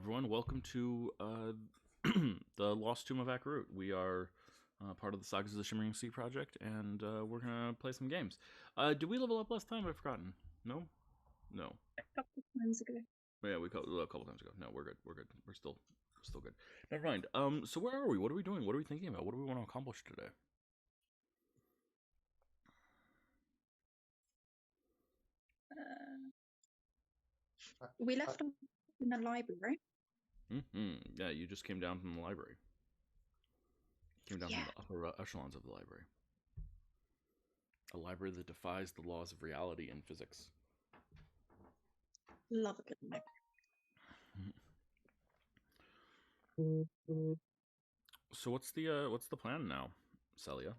everyone. Welcome to the Lost Tomb of Akarut. We are part of the Sagas of the Shimmering Sea project, and we're going to play some games. Did we level up last time? I've forgotten. No? No. A couple of times ago. Yeah, we a couple times ago. No, we're good. We're good. We're still good. Never mind. So where are we? What are we doing? What are we thinking about? What do we want to accomplish today? We left them in the library. Yeah, you just came down from the library. Came down Yeah. from the upper echelons of the library. A library that defies the laws of reality and physics. Love a good library. So what's the plan now, Celia?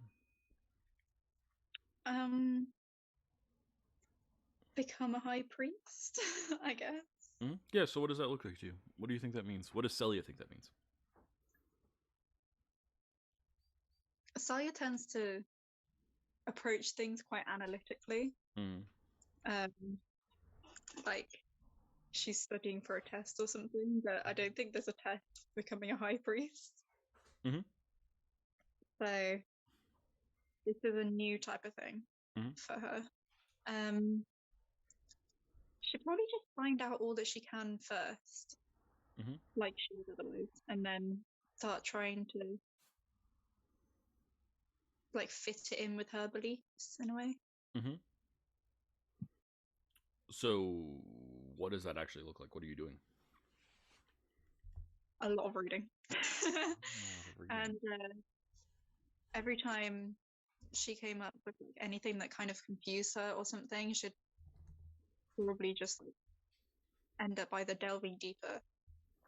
Become a high priest, I guess. Yeah, so what does that look like to you? What do you think that means? What does Celia think that means? Celia tends to approach things quite analytically. Like she's studying for a test or something, but I don't think there's a test for becoming a high priest. So this is a new type of thing for her. She'd probably just find out all that she can first, like she would otherwise, and then start trying to like fit it in with her beliefs in a way. So what does that actually look like? What are you doing? A lot of reading. And every time she came up with like, anything that kind of confused her or something, she'd probably just like end up either delving deeper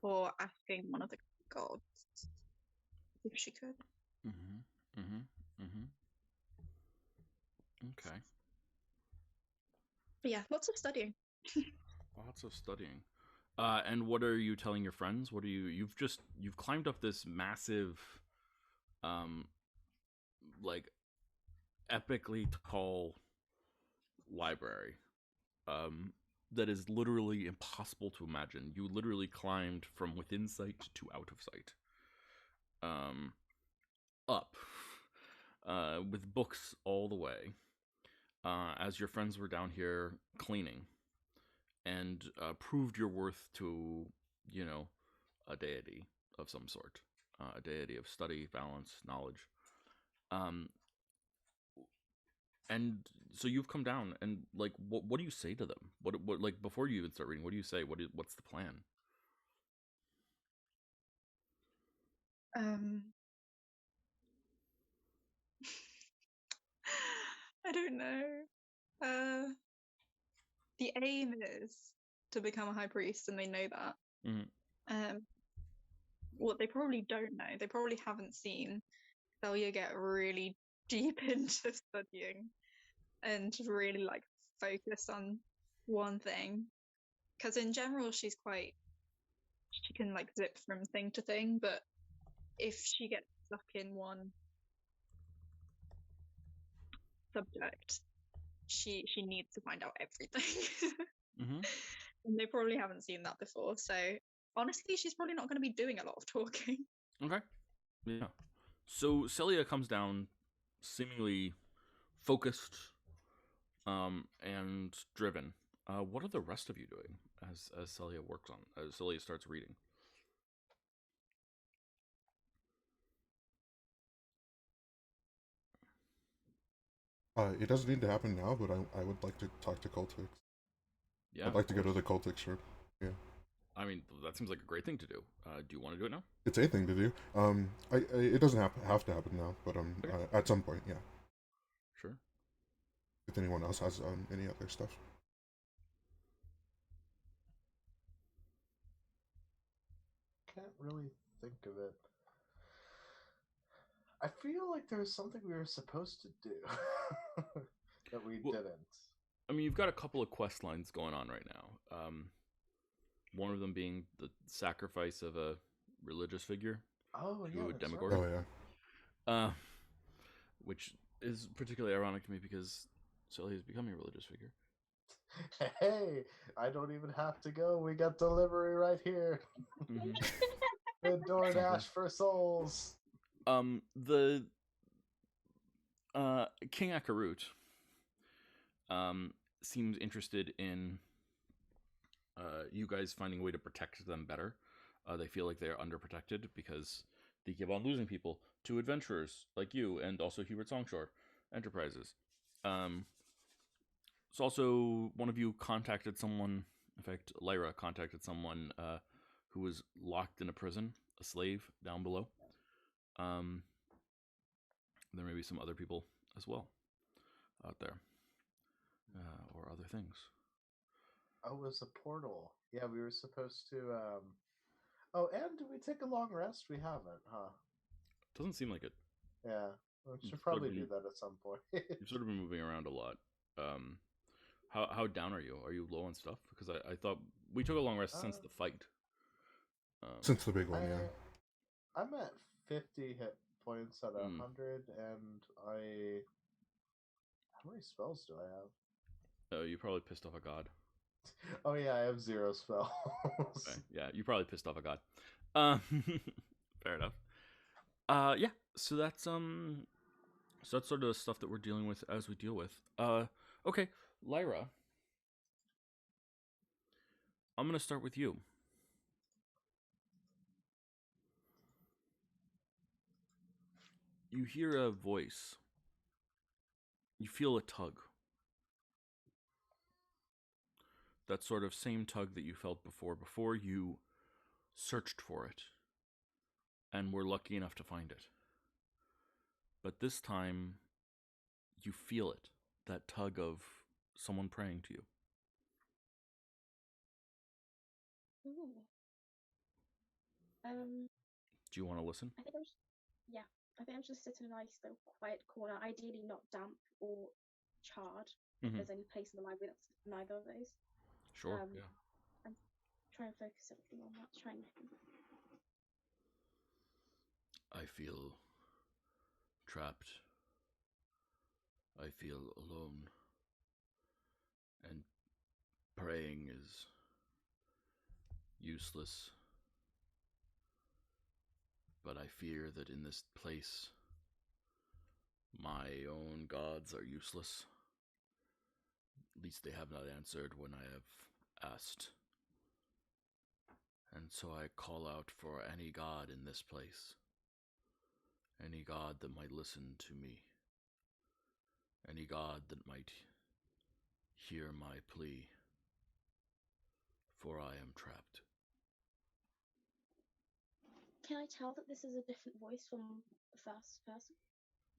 or asking one of the gods if she could. Okay. But yeah, lots of studying. Lots of studying. And what are you telling your friends? What are you've climbed up this massive, like epically tall library, that is literally impossible to imagine. You literally climbed from within sight to out of sight. Up, with books all the way, as your friends were down here cleaning, and proved your worth to, a deity of some sort, a deity of study, balance, knowledge. And so you've come down, and like, what do you say to them? What like before you even start reading? What do you say? What's the plan? I don't know. The aim is to become a high priest, and they know that. What they probably don't know, they probably haven't seen Celia get really deep into studying and really like focus on one thing. Because in general, she can like zip from thing to thing, but if she gets stuck in one subject, she needs to find out everything. And they probably haven't seen that before. So honestly, she's probably not going to be doing a lot of talking. Okay. Yeah. So Celia comes down seemingly focused, and driven. What are the rest of you doing as Celia as Celia starts reading? It doesn't need to happen now, but I would like to talk to Cultix. Yeah, I'd like to go to the Cultix room. Yeah. I mean, that seems like a great thing to do. Do you want to do it now? It's a thing to do. It doesn't have to happen now, but Okay. at some point, yeah. Sure. If anyone else has any other stuff. Can't really think of it. I feel like there was something we were supposed to do that we didn't. I mean, you've got a couple of quest lines going on right now. One of them being the sacrifice of a religious figure. Oh yeah, to a demigod. Right. Oh yeah. Which is particularly ironic to me because Celia is becoming a religious figure. Hey, I don't even have to go. We got delivery right here. Mm-hmm. The DoorDash for souls. The King Akarut seems interested in you guys finding a way to protect them better. They feel like they're underprotected because they keep on losing people to adventurers like you and also Hubert Songshore Enterprises. So also one of you contacted someone. In fact, Lyra contacted someone who was locked in a prison, a slave down below. There may be some other people as well out there, or other things. Oh, it was a portal. Yeah, we were supposed to. Oh, and did we take a long rest? We haven't, huh? Doesn't seem like it. Yeah, we should probably do that at some point. You've sort of been moving around a lot. How down are you? Are you low on stuff? Because I thought we took a long rest since the fight. Since the big one, yeah. I'm at 50 hit points out of 100, and I. How many spells do I have? Oh, you probably pissed off a god. Oh yeah, I have 0 spells. Okay. Yeah, you probably pissed off a god. Fair enough. Yeah. So that's sort of the stuff that we're dealing with as we deal with. Okay, Lyra. I'm gonna start with you. You hear a voice. You feel a tug. That sort of same tug that you felt before you searched for it and were lucky enough to find it. But this time, you feel it, that tug of someone praying to you. Ooh. Do you want to listen? I think I'm just sitting in a nice little quiet corner, ideally not damp or charred. If there's any place in the library that's neither of those. Sure, yeah. And try and focus everything on that. I feel trapped. I feel alone. And praying is useless. But I fear that in this place, my own gods are useless. At least they have not answered when I have asked. And so I call out for any god in this place. Any god that might listen to me. Any god that might hear my plea. For I am trapped. Can I tell that this is a different voice from the first person?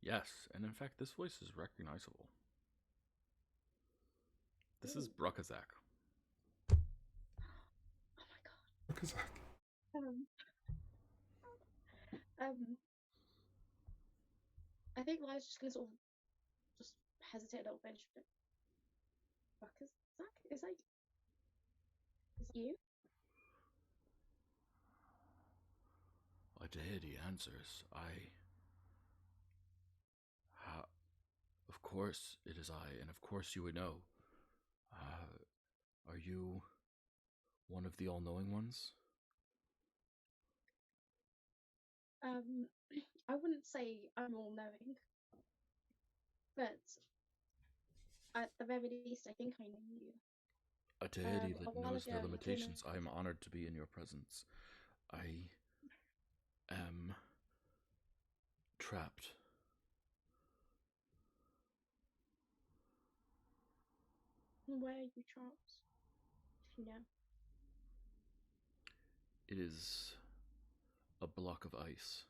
Yes, and in fact this voice is recognizable. This is Brukazak. Oh my god. Brukazak. I think Lila's just gonna sort of just hesitate a little bit. Brukazak? Is it you? A deity answers. Of course it is I, and of course you would know. Are you one of the all-knowing ones? I wouldn't say I'm all-knowing, but at the very least, I think I know you. A deity that knows their limitations. I am honored to be in your presence. I am trapped. Where are you trapped? If you know. It is a block of ice.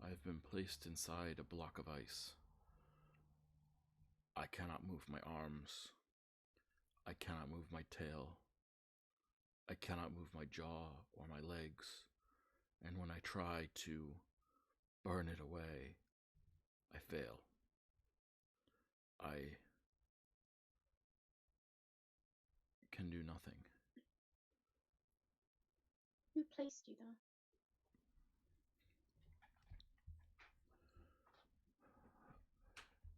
I have been placed inside a block of ice. I cannot move my arms. I cannot move my tail. I cannot move my jaw or my legs. And when I try to burn it away, I fail. I can do nothing. Who placed you there?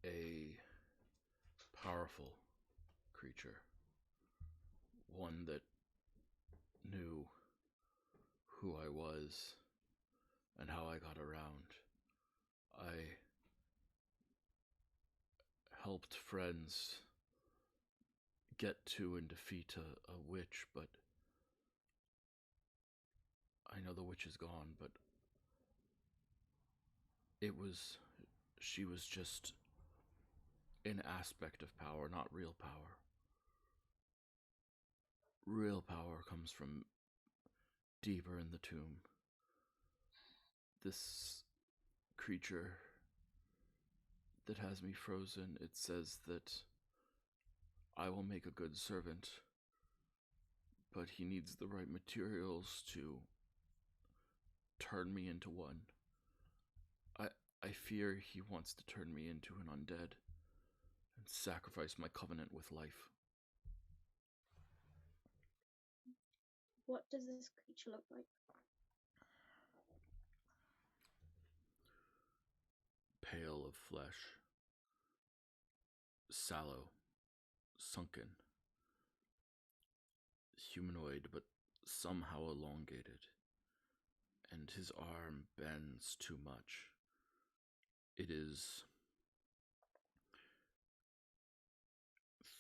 A powerful creature. One that knew who I was and how I got around. I helped friends get to and defeat a witch, but I know the witch is gone, but she was just an aspect of power, not real power. Real power comes from deeper in the tomb. This creature that has me frozen, it says that I will make a good servant, but he needs the right materials to turn me into one. I fear he wants to turn me into an undead and sacrifice my covenant with life. What does this creature look like? Pale of flesh, sallow, sunken, humanoid but somehow elongated, and his arm bends too much. It is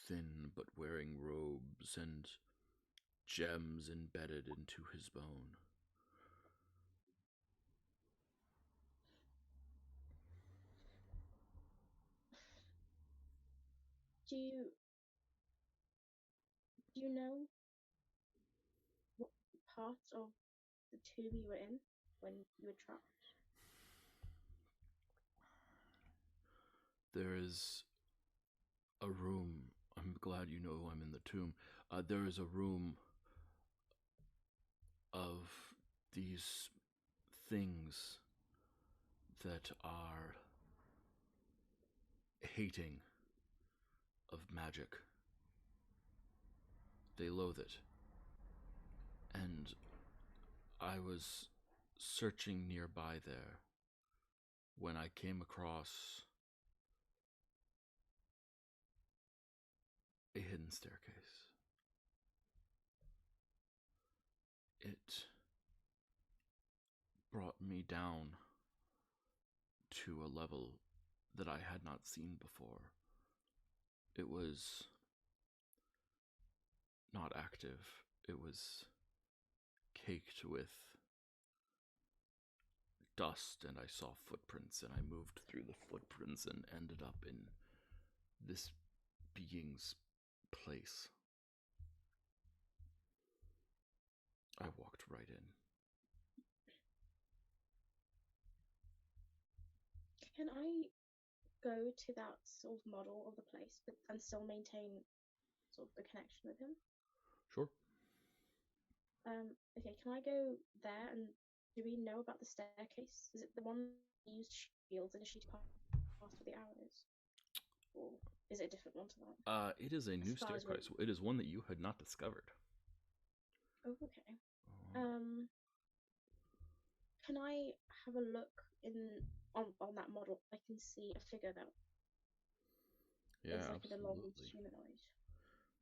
thin but wearing robes and gems embedded into his bone. Do you know what part of the tomb you were in when you were trapped? There is a room. I'm glad you know I'm in the tomb. There is a room of these things that are hating of magic. They loathe it. And I was searching nearby there when I came across a hidden staircase. It brought me down to a level that I had not seen before. It was not active. It was caked with dust, and I saw footprints, and I moved through the footprints and ended up in this being's place. I walked right in. Can I go to that sort of model of the place and still maintain sort of the connection with him? Sure. Okay, can I go there, and do we know about the staircase? Is it the one that used shields initially to pass through the arrows? Or is it a different one to that? It is a new staircase. It is one that you had not discovered. Oh, okay. Can I have a look on that model? I can see a figure that is like an elongated humanoid.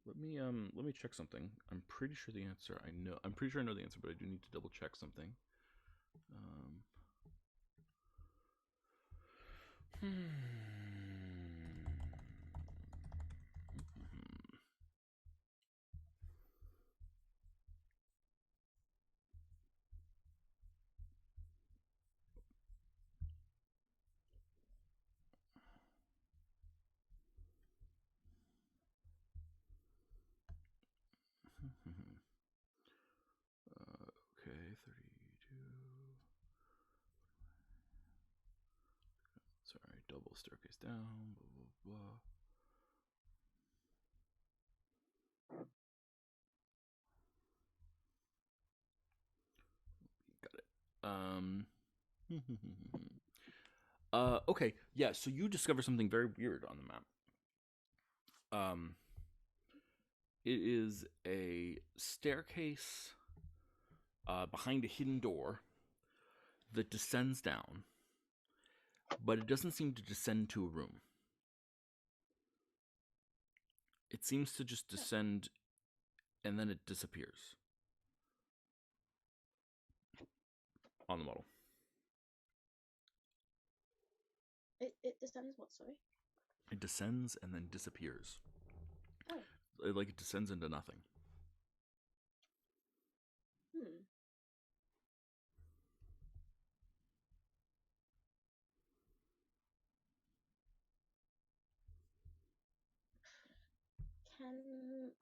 Let me check something. I'm pretty sure the answer I'm pretty sure I know the answer, but I do need to double check something. Okay, 32. Sorry, double staircase down, blah, blah, blah. Got it. Okay, yeah, so you discover something very weird on the map. It is a staircase behind a hidden door that descends down, but it doesn't seem to descend to a room. it seems to just descend, and then it disappears on the model. It descends what, sorry? It descends and then disappears. Oh. Like it descends into nothing.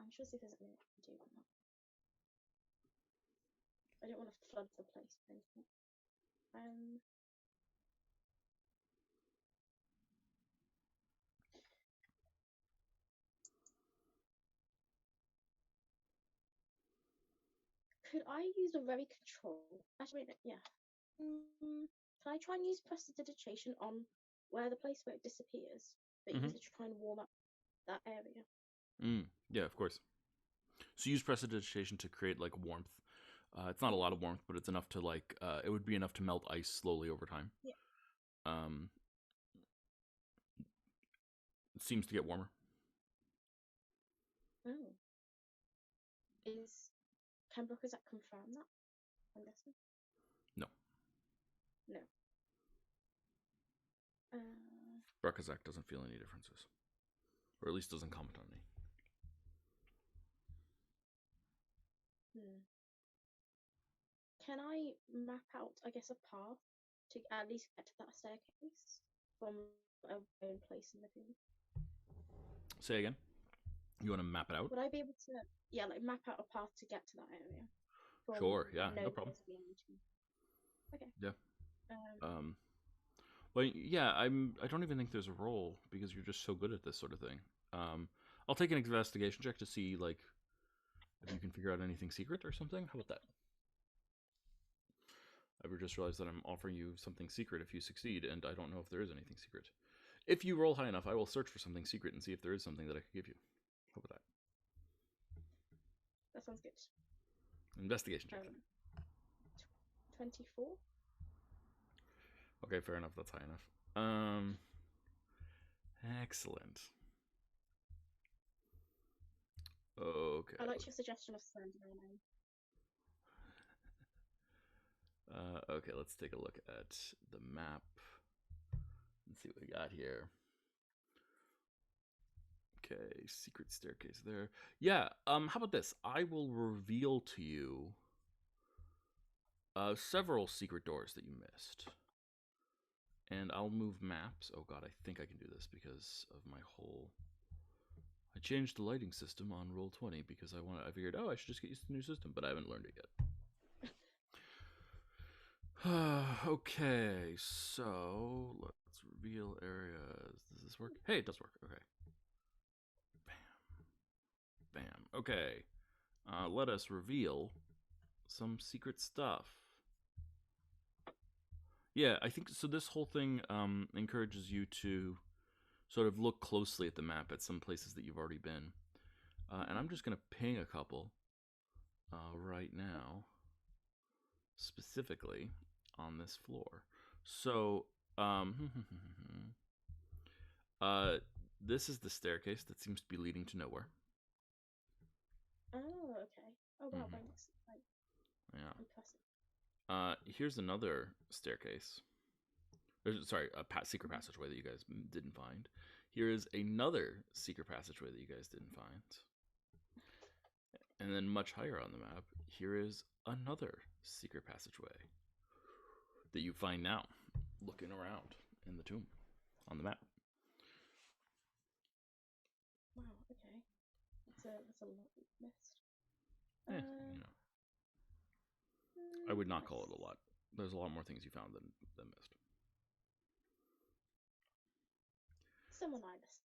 I'm sure see if there's anything I can do on that. I don't want to flood the place or anything. Could I use a very control? Actually, yeah. Can I try and use prestidigitation on where the place where it disappears, but use it to try and warm up that area? Yeah, of course. So use prestidigitation to create like warmth. It's not a lot of warmth, but it's enough to like. It would be enough to melt ice slowly over time. Yeah. It seems to get warmer. Oh. Can Brookazak confirm that? I'm guessing. No. No. Brookazak doesn't feel any differences, or at least doesn't comment on any. Can I map out, I guess, a path to at least get to that staircase from a own place in the room? Say again. You want to map it out? Would I be able to, like map out a path to get to that area? Sure. Yeah. No problem. Okay. Yeah. Well, yeah. I don't even think there's a roll because you're just so good at this sort of thing. I'll take an investigation check to see like if you can figure out anything secret or something. How about that? I've just realized that I'm offering you something secret if you succeed, and I don't know if there is anything secret. If you roll high enough, I will search for something secret and see if there is something that I could give you. How about that? That sounds good. Investigation check. 24. Okay, fair enough. That's high enough. Excellent. Okay. I like your suggestion of sending my name. Okay, let's take a look at the map and see what we got here. Okay, secret staircase there. Yeah, how about this? I will reveal to you several secret doors that you missed. And I'll move maps. Oh god, I think I can do this because of my whole... I changed the lighting system on Roll20 because I figured, oh, I should just get used to the new system, but I haven't learned it yet. Okay, so let's reveal areas. Does this work? Hey, it does work. Okay. Bam. Bam. Okay. Let us reveal some secret stuff. Yeah, I think so. This whole thing encourages you to sort of look closely at the map at some places that you've already been. And I'm just going to ping a couple right now, specifically on this floor. So, this is the staircase that seems to be leading to nowhere. Oh, okay. Oh, wow, thanks. Yeah. Impressive. Here's another staircase. Sorry, a secret passageway that you guys didn't find. Here is another secret passageway that you guys didn't find. And then much higher on the map, here is another secret passageway that you find now, looking around in the tomb on the map. Wow, okay. That's a lot we've missed. You know. I would not call it a lot. There's a lot more things you found than missed. Someone I missed.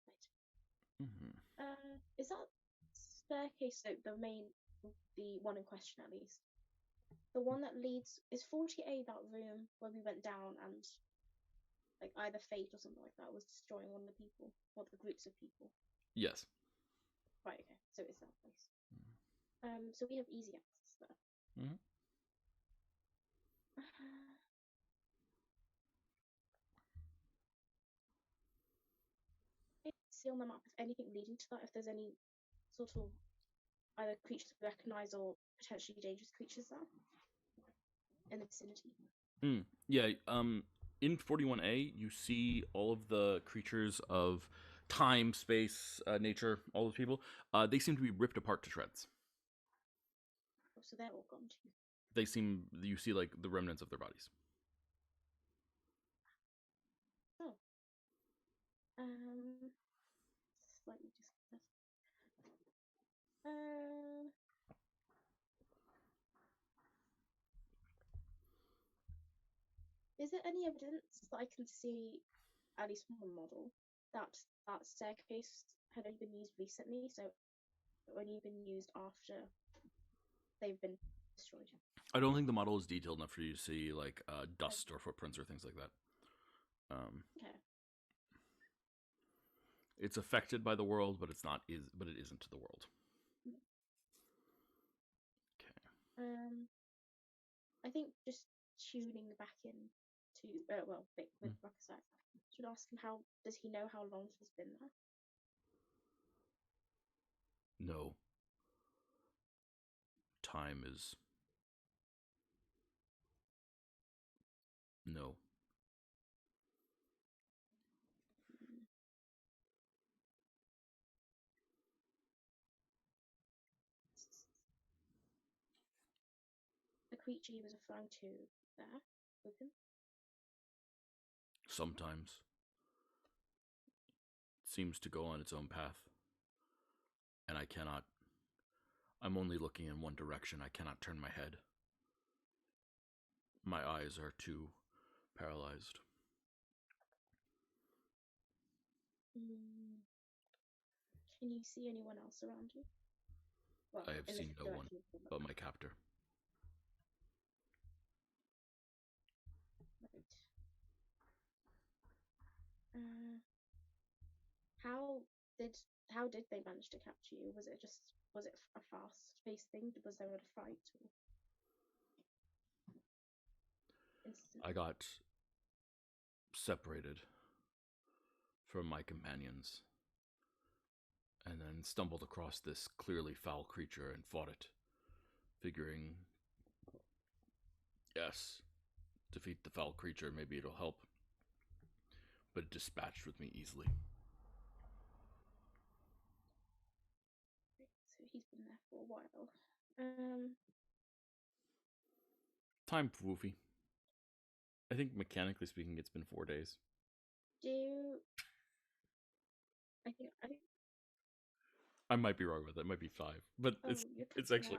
Is that staircase, so the one in question at least, the one that leads, is 40A that room where we went down and like either fate or something like that was destroying one of the people, or the groups of people? Yes. Right, okay, so it's that place. So we have easy access there. See on the map if anything leading to that, if there's any sort of either creatures we recognize or potentially dangerous creatures there in the vicinity? Yeah. In 41A, you see all of the creatures of time, space, nature, all those people. They seem to be ripped apart to shreds. Oh, so they're all gone too. You see like the remnants of their bodies. Oh. Slightly discuss. Is there any evidence that I can see, at least one model, that that staircase had only been used recently, so only been used after they've been destroyed? I don't think the model is detailed enough for you to see like dust or footprints or things like that. Okay. It's affected by the world, but it isn't the world. Okay. I think just tuning back in to with Rucksack, should ask him does he know how long he's been there? No. Time is no. The creature he was referring to there with him? Sometimes. It seems to go on its own path. And I cannot. I'm only looking in one direction. I cannot turn my head. My eyes are too paralyzed. Can you see anyone else around you? Well, I have seen no one but my captor. Right. How did they manage to capture you? Was it a fast-paced thing? Was there a fight? Instant? I got separated from my companions and then stumbled across this clearly foul creature and fought it, figuring, yes, defeat the foul creature, maybe it'll help. But it dispatched with me easily. So he's been there for a while. Time, Woofy. I think mechanically speaking, it's been 4 days. I might be wrong with that. It might be 5, but it's actually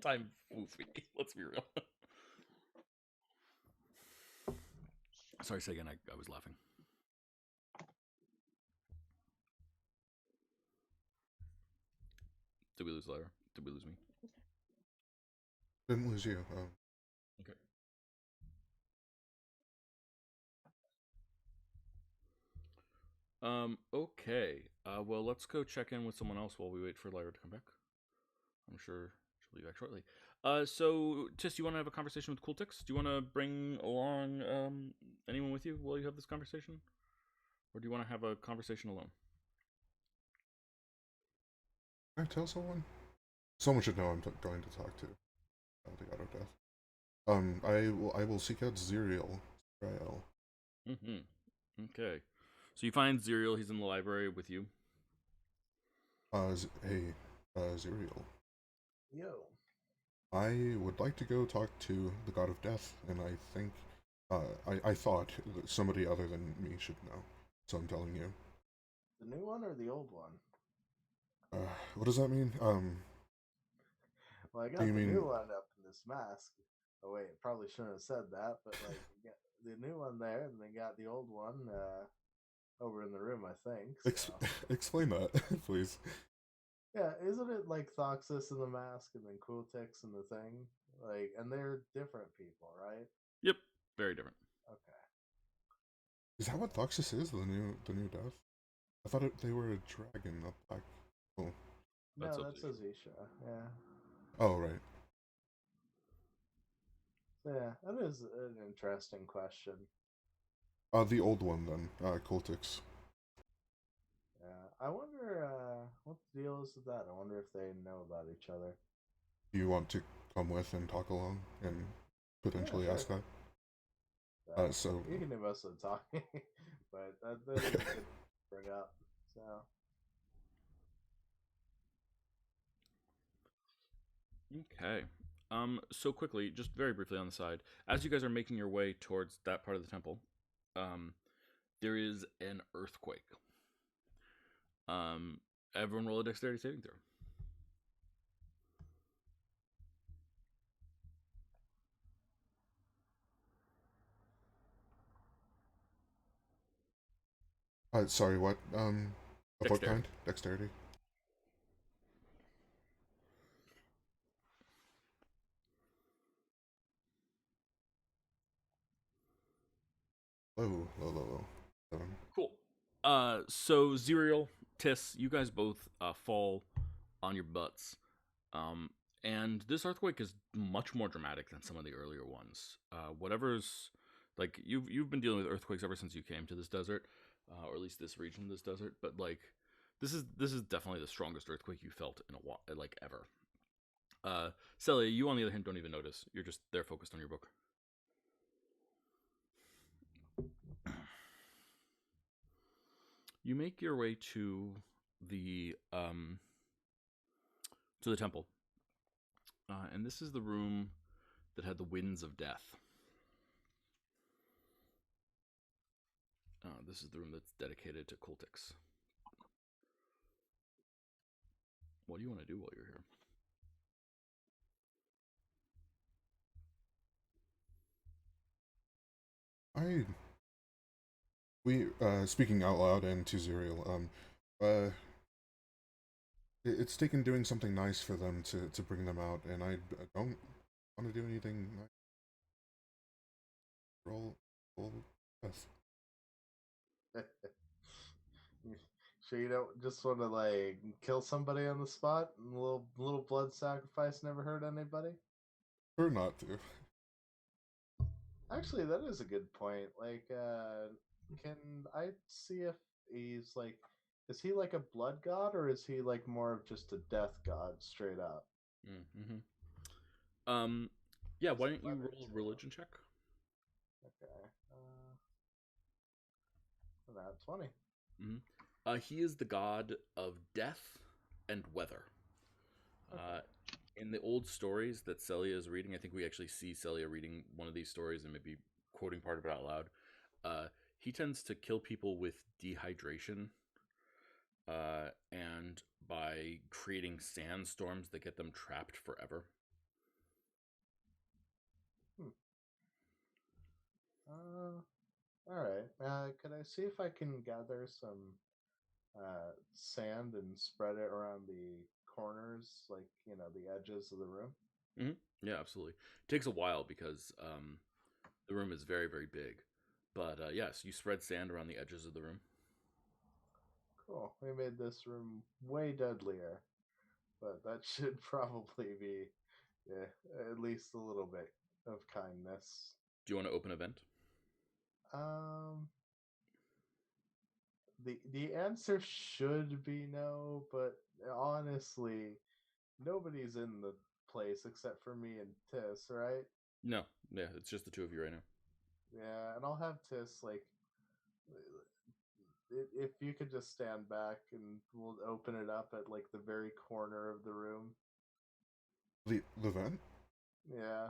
time, Woofy. Let's be real. Sorry, say again. I was laughing. Did we lose Lyra? Did we lose me? Didn't lose you. Okay. Okay. Well, let's go check in with someone else while we wait for Lyra to come back. I'm sure she'll be back shortly. So, Tis, you want to have a conversation with Cooltix? Do you want to bring along anyone with you while you have this conversation? Or do you want to have a conversation alone? Can I tell someone? Someone should know I'm going to talk to the God of Death. I will seek out Ziriel. Okay. So you find Ziriel. He's in the library with you. Hey, Ziriel. Yo. I would like to go talk to the God of Death, and I think, I thought that somebody other than me should know, so I'm telling you. The new one or the old one? What does that mean? Well, I got the new one up in this mask. Oh wait, probably shouldn't have said that, but like, you got the new one there, and they got the old one over in the room, I think. So. Explain that, please. Yeah, isn't it like Thoxis in the mask and then Cooltix in the thing? Like, and they're different people, right? Yep, very different. Okay. Is that what Thoxis is? The new death? I thought they were a dragon, a black. Oh. No, that's Azisha. Yeah. Oh right. So, yeah, that is an interesting question. The old one then, Cooltix. Yeah, I wonder. what the deal is with that? I wonder if they know about each other. Do you want to come with and talk along and potentially sure. ask that? So you can do most of the talking, but that is good to bring up. So. Okay. So quickly, just very briefly on the side, as you guys are making your way towards that part of the temple, there is an earthquake. Everyone roll a dexterity saving throw. Sorry, what? Of what Dexterity. kind? Dexterity. Low. 7. Cool. So Zerial, Tiss, you guys both fall on your butts. And this earthquake is much more dramatic than some of the earlier ones. Whatever's like you've been dealing with earthquakes ever since you came to this desert, or at least this region of this desert. But like this is definitely the strongest earthquake you felt in a while, like ever. Celia, you on the other hand don't even notice. You're just there focused on your book. You make your way to the temple, and this is the room that had the winds of death. This is the room that's dedicated to cultics. What do you want to do while you're here? Speaking out loud and to Zerial, it's taken doing something nice for them to bring them out, and I don't want to do anything nice. Roll death. Sure you don't just want to like kill somebody on the spot? And a little blood sacrifice never hurt anybody? Or not to. Actually, that is a good point. Like, can I see if he's like, is he like a blood god or is he like more of just a death god straight up? Mm-hmm. Yeah. Why don't you roll a religion check? Okay. That's 20. Mm-hmm. He is the god of death and weather. Okay. In the old stories that Celia is reading, I think we actually see Celia reading one of these stories and maybe quoting part of it out loud. He tends to kill people with dehydration and by creating sandstorms that get them trapped forever. All right. Could I see if I can gather some sand and spread it around the corners, like the edges of the room? Mm-hmm. Yeah, absolutely. It takes a while because the room is very, very big. But yes, you spread sand around the edges of the room. Cool. We made this room way deadlier, but that should probably be at least a little bit of kindness. Do you want to open a vent? The answer should be no, but honestly, nobody's in the place except for me and Tiss, right? No, yeah, it's just the two of you right now. Yeah, and I'll have Tiss like, if you could just stand back and we'll open it up at like the very corner of the room. The vent? Yeah.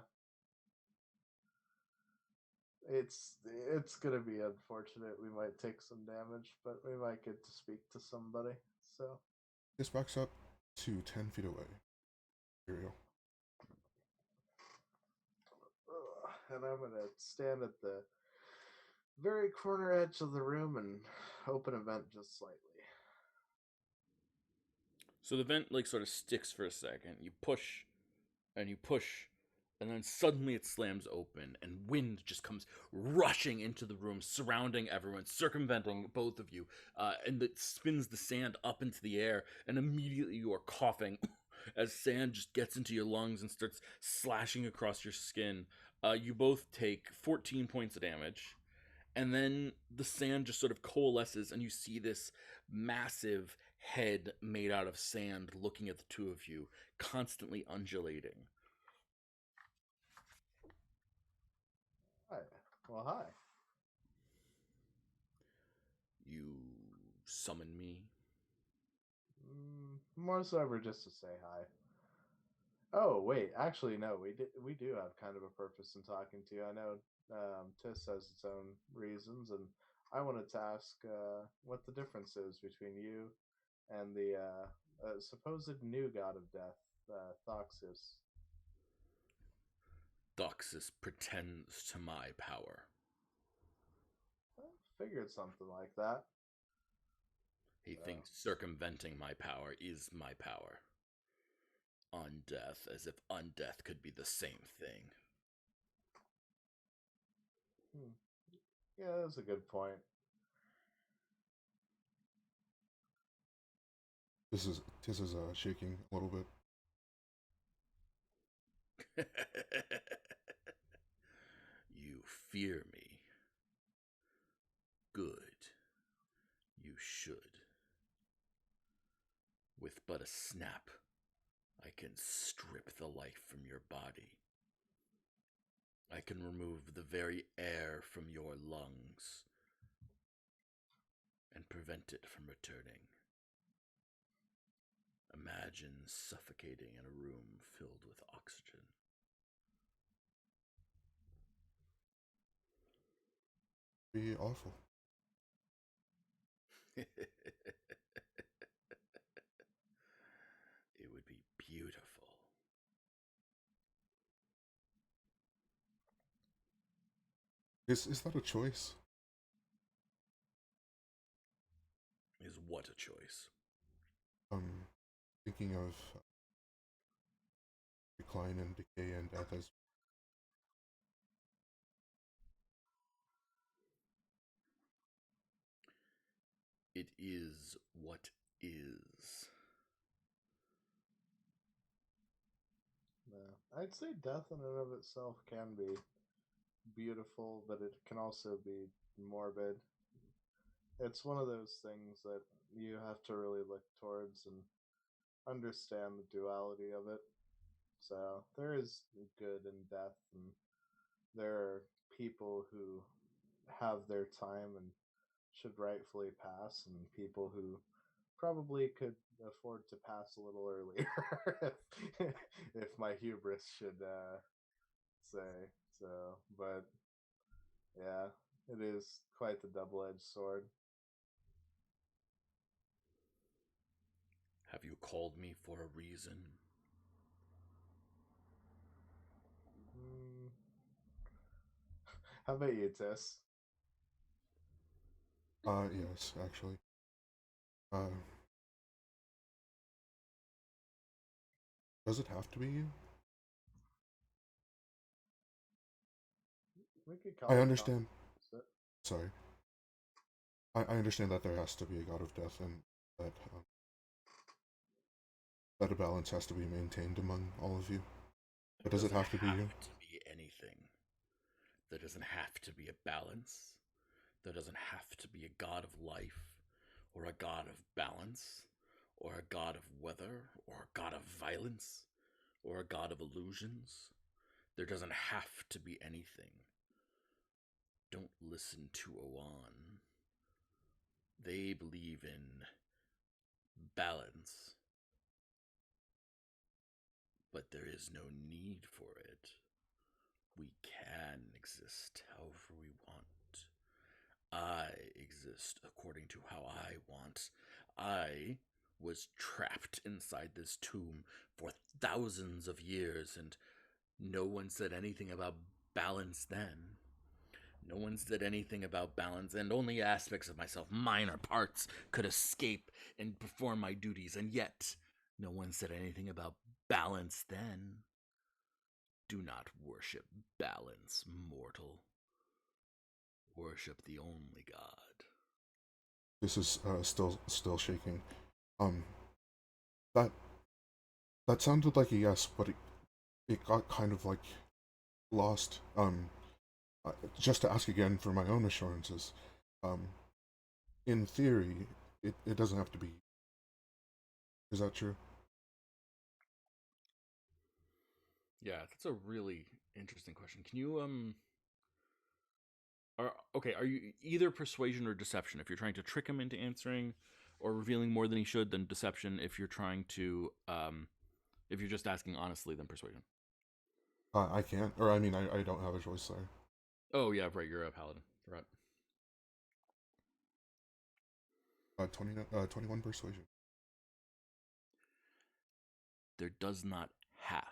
It's gonna be unfortunate. We might take some damage, but we might get to speak to somebody. So this backs up to 10 feet away. Imperial. And I'm gonna stand at the very corner edge of the room and open a vent just slightly. So the vent like sort of sticks for a second. You push and you push, and then suddenly it slams open, and wind just comes rushing into the room, surrounding everyone, circumventing both of you, and it spins the sand up into the air, and immediately you are coughing as sand just gets into your lungs and starts slashing across your skin. You both take 14 points of damage, and then the sand just sort of coalesces, and you see this massive head made out of sand looking at the two of you, constantly undulating. Hi. Well, hi. You summon me? More so ever just to say hi. Oh, wait. Actually, no. We do have kind of a purpose in talking to you. I know Tis has its own reasons, and I wanted to ask what the difference is between you and the supposed new god of death, Thoxis. Thoxis pretends to my power. I figured something like that. He thinks circumventing my power is my power. Undeath, as if undeath could be the same thing. Yeah, that's a good point. Tis is shaking a little bit. You fear me. Good. You should. With but a snap, I can strip the life from your body. I can remove the very air from your lungs and prevent it from returning. Imagine suffocating in a room filled with oxygen. Be awful. It would be beautiful. Is that a choice? Is what a choice? Thinking of decline and decay and death as It is what is. Yeah. I'd say death in and of itself can be beautiful, but it can also be morbid. It's one of those things that you have to really look towards and understand the duality of it. So there is good in death, and there are people who have their time and should rightfully pass, and people who probably could afford to pass a little earlier if my hubris should say so. But yeah, it is quite the double-edged sword. Have you called me for a reason? How about you, Tess? Yes, actually. Does it have to be you? We could call I it understand. Sorry. I understand that there has to be a god of death and that a balance has to be maintained among all of you. But does it have to be you? To be anything. There doesn't have to be a balance. There doesn't have to be a god of life, or a god of balance, or a god of weather, or a god of violence, or a god of illusions. There doesn't have to be anything. Don't listen to Owan. They believe in balance, but there is no need for it. We can exist however we want. I exist according to how I want. I was trapped inside this tomb for thousands of years, and no one said anything about balance then. No one said anything about balance, and only aspects of myself, minor parts, could escape and perform my duties, and yet no one said anything about balance then. Do not worship balance, mortal. Worship the only God. This is still shaking. Um, that sounded like a yes, but it got kind of like lost. Just to ask again for my own assurances. In theory, it doesn't have to be. Is that true? Yeah, that's a really interesting question. Can you are you either persuasion or deception? If you're trying to trick him into answering or revealing more than he should, then deception. If you're trying to if you're just asking honestly, then persuasion. I can't, or I mean, I don't have a choice there. Oh yeah, right. You're a paladin, right? 21 persuasion. There does not have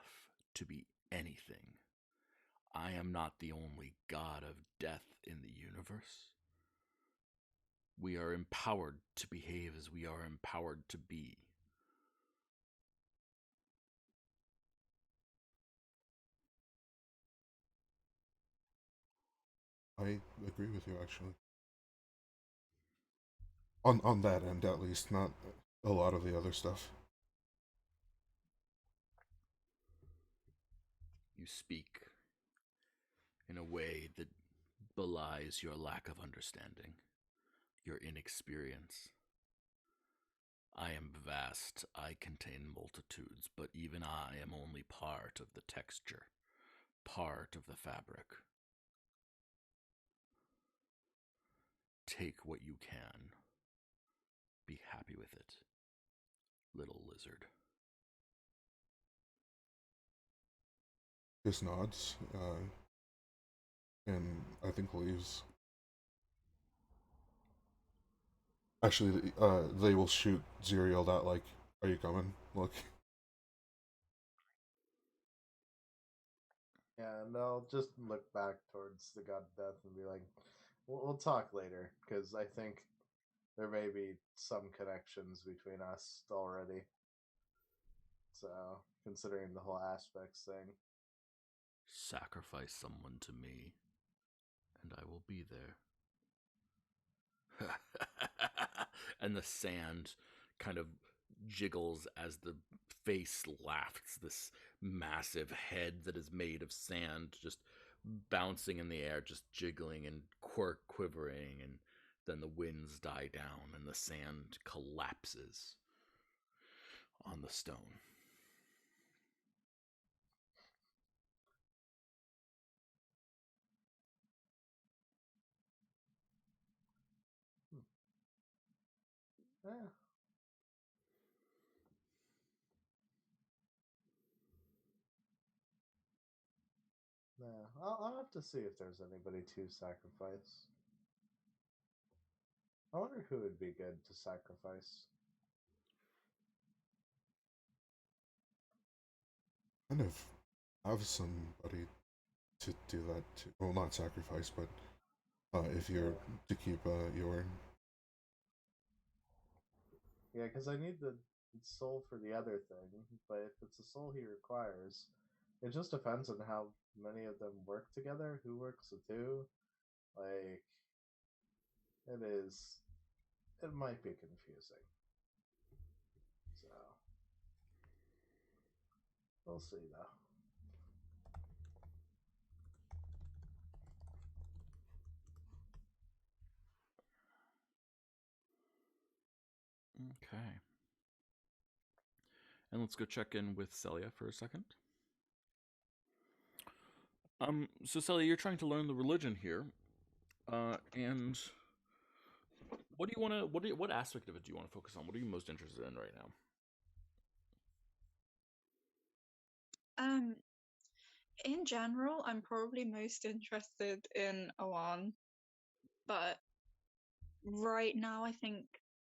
to be anything. I am not the only god of death in the universe. We are empowered to behave as we are empowered to be. I agree with you, actually. On that end, at least, not a lot of the other stuff. You speak in a way that belies your lack of understanding, your inexperience. I am vast, I contain multitudes, but even I am only part of the texture, part of the fabric. Take what you can. Be happy with it, little lizard. Just nods, and I think leaves. Actually, they will shoot Zerial that, like, are you coming? Look. Yeah, and I'll just look back towards the god of death and be like, we'll talk later, because I think there may be some connections between us already. So, considering the whole aspects thing. Sacrifice someone to me, and I will be there. And the sand kind of jiggles as the face laughs, this massive head that is made of sand just bouncing in the air, just jiggling and quivering, and then the winds die down and the sand collapses on the stone. Yeah. Yeah, I'll have to see if there's anybody to sacrifice. I wonder who would be good to sacrifice. Kind of have somebody to do that. Well, not sacrifice, but if you're to keep your. Yeah, because I need the soul for the other thing, but if it's the soul he requires, it just depends on how many of them work together, who works with who. Like, it might be confusing. So, we'll see though. Okay. And let's go check in with Celia for a second. So Celia, you're trying to learn the religion here, and what do you want to? What aspect of it do you want to focus on? What are you most interested in right now? In general, I'm probably most interested in Awan, but right now I think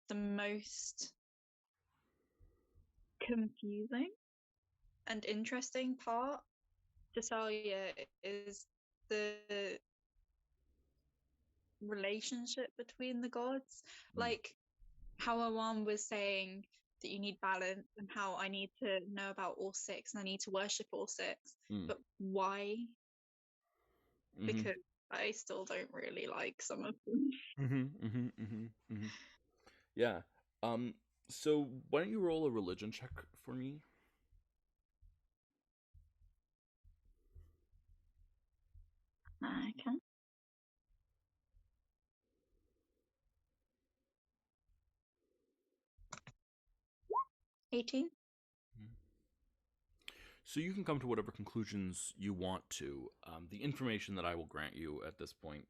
the most confusing and interesting part to Celia is the relationship between the gods. Like how Awan was saying that you need balance and how I need to know about all six and I need to worship all six. But why? Because I still don't really like some of them. Yeah. So why don't you roll a religion check for me? Okay. 18. So you can come to whatever conclusions you want to. The information that I will grant you at this point,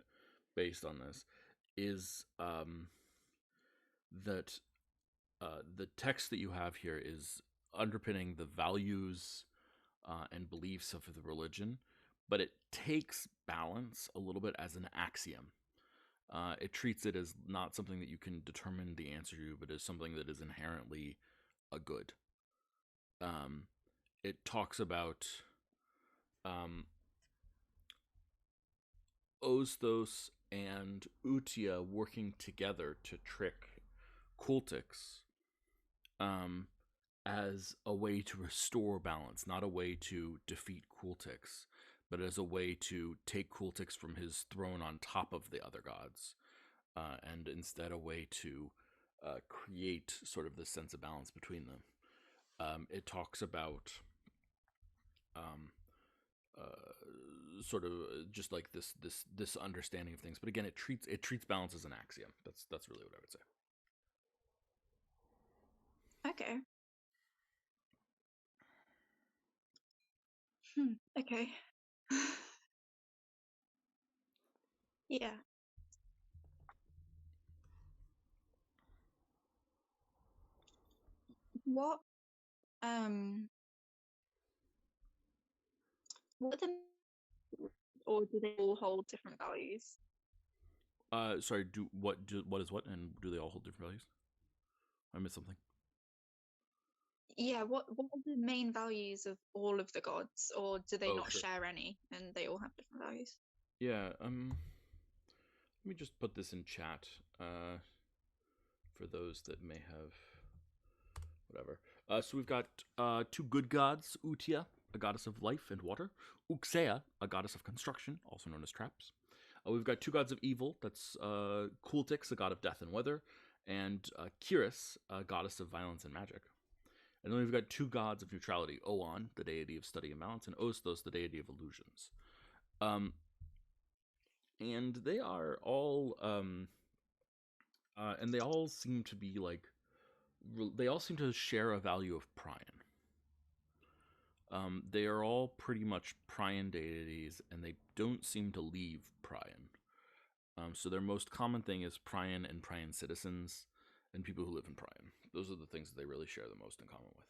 based on this, is that the text that you have here is underpinning the values and beliefs of the religion, but it takes balance a little bit as an axiom. It treats it as not something that you can determine the answer to, but as something that is inherently a good. It talks about Osthos and Utia working together to trick Kultiks as a way to restore balance, not a way to defeat Kultiks, but as a way to take Kultiks from his throne on top of the other gods, and instead a way to create sort of this sense of balance between them. It talks about sort of just like this understanding of things, but again, it treats balance as an axiom. That's really what I would say. Okay. Okay. Yeah. What what are the, or do they all hold different values? Sorry. What is what, and do they all hold different values? I missed something. Yeah. What are the main values of all of the gods, or do they not share any, and they all have different values? Yeah. Let me just put this in chat. For those that may have whatever. So we've got two good gods: Utia, a goddess of life and water; Uxea, a goddess of construction, also known as traps. We've got two gods of evil. That's Kultix, a god of death and weather, and Kiris, a goddess of violence and magic. And then we've got two gods of neutrality: Oan, the deity of study and balance, and Osthos, the deity of illusions. And they are all, and they all seem to be like, they all seem to share a value of Prion. They are all pretty much Prion deities, and they don't seem to leave Prion. So their most common thing is Prion and Prion citizens and people who live in Prion. Those are the things that they really share the most in common with.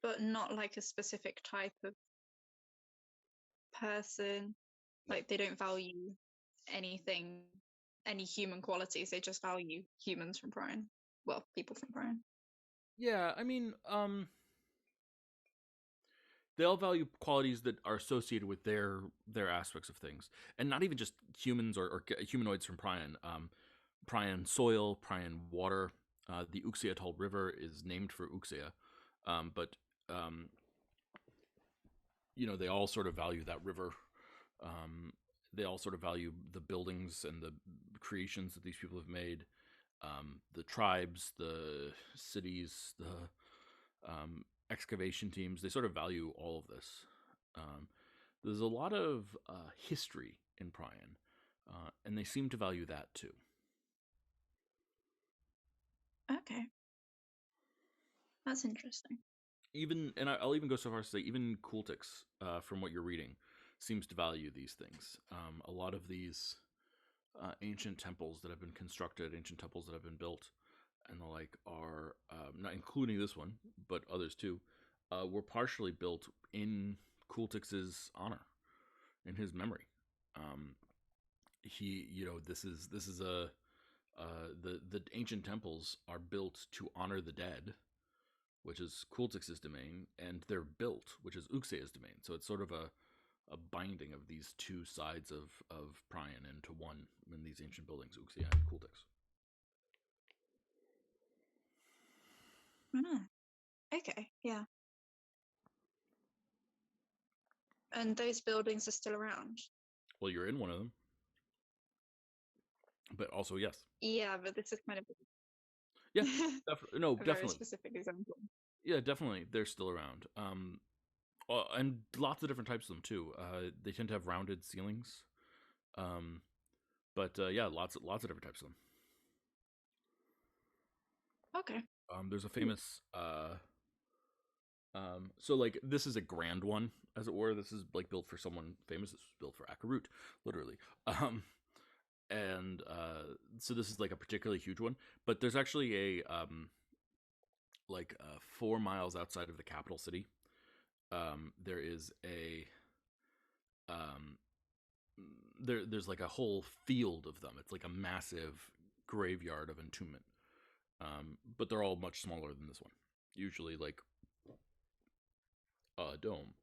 But not like a specific type of person. Like they don't value anything, any human qualities. They just value humans from Prion. Well, people from Prion. Yeah, I mean, they all value qualities that are associated with their aspects of things, and not even just humans or humanoids from Prion. Prion soil, Prion water. The Uxeatol River is named for Uxea, but they all sort of value that river. They all sort of value the buildings and the creations that these people have made. The tribes, the cities, the excavation teams, they sort of value all of this. There's a lot of history in Prion, and they seem to value that too. Okay. That's interesting. And I'll even go so far as to say, even Kultix, from what you're reading, seems to value these things. A lot of these ancient temples that have been constructed, ancient temples that have been built, and the like are, not including this one, but others too, were partially built in Kultix's honor, in his memory. This is a the ancient temples are built to honor the dead, which is Kultix's domain, and they're built, which is Uxea's domain. So it's sort of a binding of these two sides of Prion into one in these ancient buildings, Uxea and Kultix. Okay, yeah. And those buildings are still around? Well, you're in one of them. But also, yes. Yeah, but this is kind of yeah, definitely. Very specific example. Yeah, definitely, they're still around. And lots of different types of them too. They tend to have rounded ceilings. But yeah, lots of different types of them. Okay. There's a famous so like this is a grand one, as it were. This is like built for someone famous. This was built for Akarut, literally. And so this is like a particularly huge one. But there's actually a 4 miles outside of the capital city. There is a there's like a whole field of them. It's like a massive graveyard of entombment. But they're all much smaller than this one. Usually like a dome,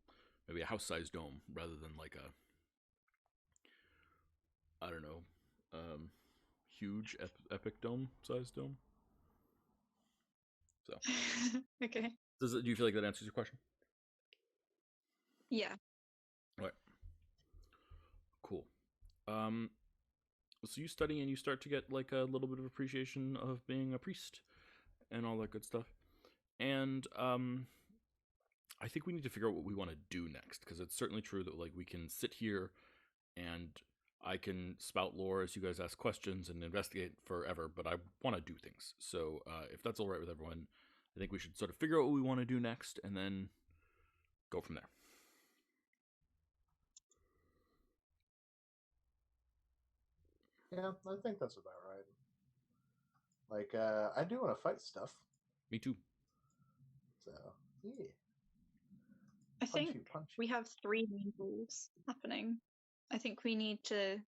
maybe a house-sized dome, rather than like a, I don't know, huge epic dome-sized dome. So, okay. Do you feel like that answers your question? Yeah. All right. Cool. So you study and you start to get like a little bit of appreciation of being a priest and all that good stuff. And I think we need to figure out what we want to do next, because it's certainly true that like we can sit here and I can spout lore as you guys ask questions and investigate forever, but I want to do things. So if that's all right with everyone, I think we should sort of figure out what we want to do next and then go from there. Yeah, I think that's about right. Like, I do want to fight stuff. Me too. So, yeah. I think we have 3 main rules happening. I think we need to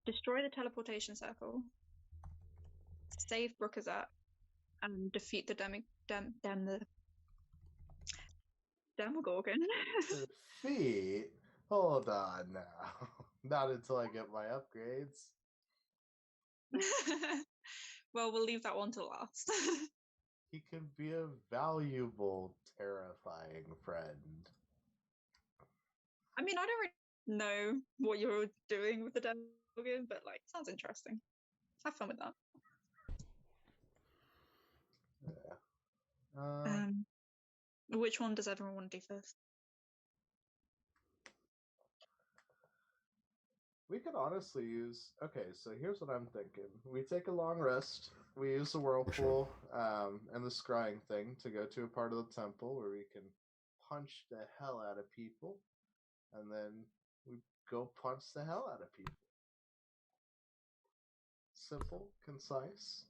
destroy the teleportation circle, save Brookazat, and defeat the Demogorgon. Defeat? Hold on now. Not until I get my upgrades. Well, we'll leave that one to last. He can be a valuable, terrifying friend. I mean, I don't really know what you're doing with the Demogorgon, but like, sounds interesting. Have fun with that. Yeah. Which one does everyone want to do first? We could honestly use... Okay, so here's what I'm thinking. We take a long rest. We use the whirlpool and the scrying thing to go to a part of the temple where we can punch the hell out of people. And then we go punch the hell out of people. Simple, concise,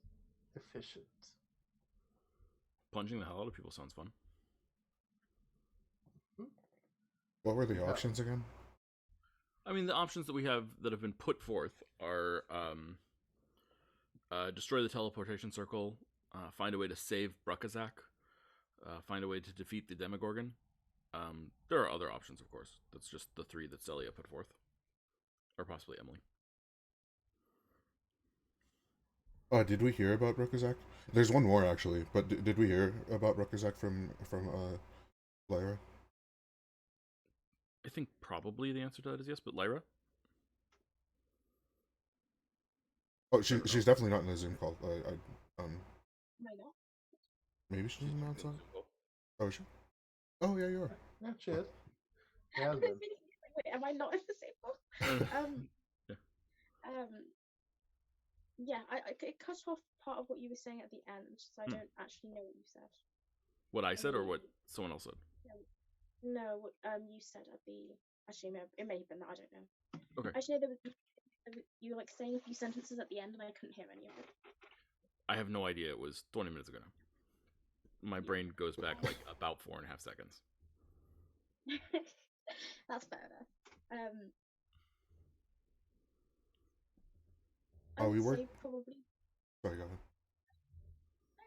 efficient. Punching the hell out of people sounds fun. What were the options again? I mean, the options that we have that have been put forth are destroy the teleportation circle, find a way to save Brookazat, find a way to defeat the Demogorgon. There are other options, of course. That's just the 3 that Celia put forth. Or possibly Emily. Did we hear about Brookazat? There's one more, actually, but did we hear about Brookazat from Lyra? I think probably the answer to that is yes, but Lyra? Oh, she's definitely not in the Zoom call. Why not? Maybe she's not outside. Oh, is she? Oh, yeah, you are. Yeah, she is. Yeah, wait, am I not in the same call? Yeah, it cut off part of what you were saying at the end, so I don't actually know what you said. What I said, or what someone else said? No, what you said at the... Actually, it may have been that, I don't know. Okay. Actually, you were like saying a few sentences at the end, and I couldn't hear any of it. I have no idea. It was 20 minutes ago now. My brain goes back like about 4.5 seconds. That's fair enough. We were probably. Sorry, go ahead.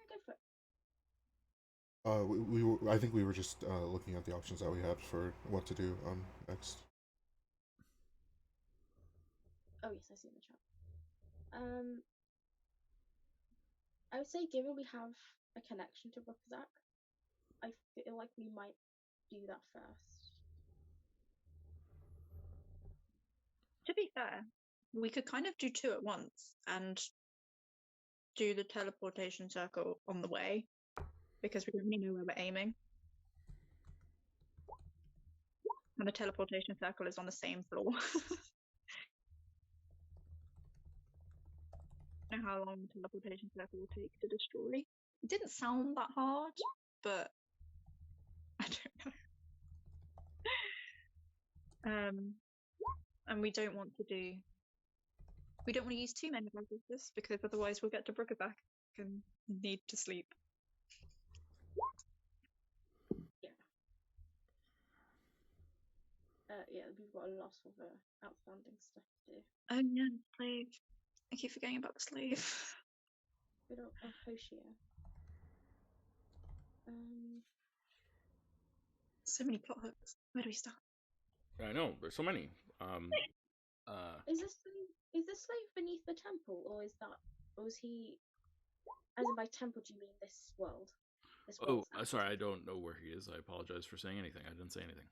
Go for it. We were, I think we were just looking at the options that we had for what to do next. Oh yes, I see in the chat. I would say, given we have a connection to Brookazat, I feel like we might do that first. To be fair, we could kind of do 2 at once and do the teleportation circle on the way, because we don't really know where we're aiming. And the teleportation circle is on the same floor. know how long the teleportation circle will take to destroy. It didn't sound that hard, but I don't know. And we don't want to use too many resistors because otherwise we'll get to Brooker back and need to sleep. Yeah, we've got a lot of outstanding stuff to do. Oh yeah, the slave. I keep forgetting about the slave. We don't have Hoshia. So many plot hooks. Where do we start? I know, there's so many. Is the slave beneath the temple, or is he? As in by temple, do you mean this world? Sorry, I don't know where he is. I apologize for saying anything. I didn't say anything.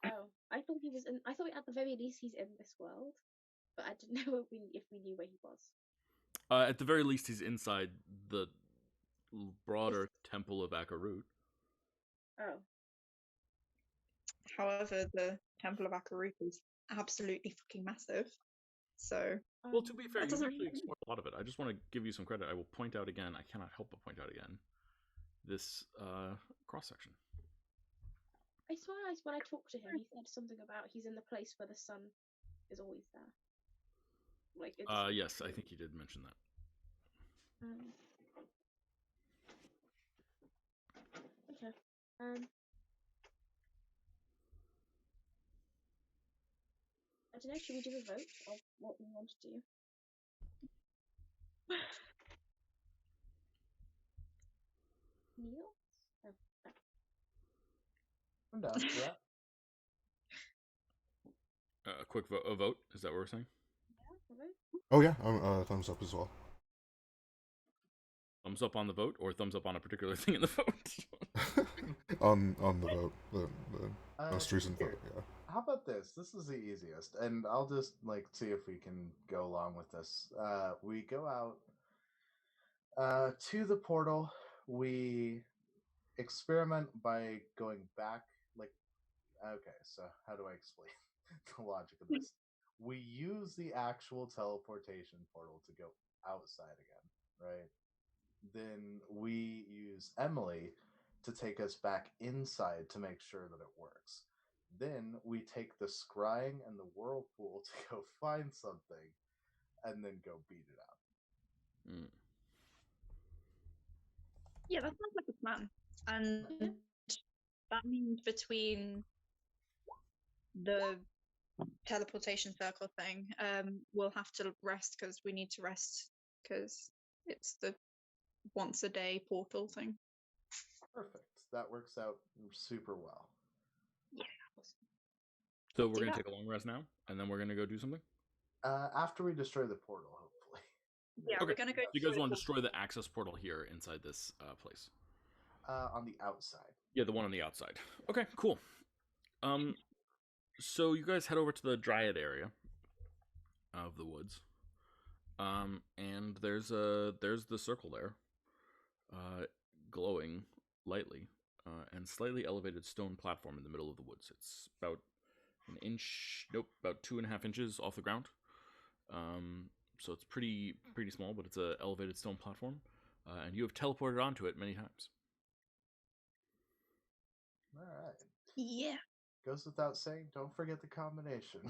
Oh, I thought he was in. I thought at the very least he's in this world, but I didn't know if we knew where he was. At the very least, he's inside the broader temple of Akarut. Oh. However, the temple of Akarut is absolutely fucking massive. So, well, to be fair, you actually explored a lot of it. I just want to give you some credit. I will point out again. I cannot help but point out again this cross section. I swear, when I talked to him, he said something about he's in the place where the sun is always there. Like it's. Yes, I think he did mention that. Okay. I don't know. Should we do a vote of what we want to do? Neil? Oh, no. I'm down for that. A quick vote? Is that what we're saying? Yeah, a vote. Oh yeah, thumbs up as well. Thumbs up on the vote, or thumbs up on a particular thing in the vote? on the vote, the most recent vote. Yeah. How about this? This is the easiest, and I'll just see if we can go along with this. We go out to the portal. We experiment by going back. Okay, so how do I explain the logic of this? We use the actual teleportation portal to go outside again, right? Then we use Emily to take us back inside to make sure that it works. Then we take the scrying and the whirlpool to go find something and then go beat it out. Yeah, that sounds like a plan. And that means between the teleportation circle thing, we'll have to rest because we need to rest because it's the once a day portal thing. Perfect. That works out super well. Yeah. So we're going to take a long rest now, and then we're going to go do something? After we destroy the portal, hopefully. Yeah, okay. We're going to go... So you guys want to destroy the access portal here inside this place? On the outside. Yeah, the one on the outside. Okay, cool. So you guys head over to the Dryad area of the woods. And there's the circle there, glowing lightly, and slightly elevated stone platform in the middle of the woods. It's about about 2.5 inches off the ground. So it's pretty small, but it's a elevated stone platform, and you have teleported onto it many times. All right. Yeah. Goes without saying, don't forget the combination.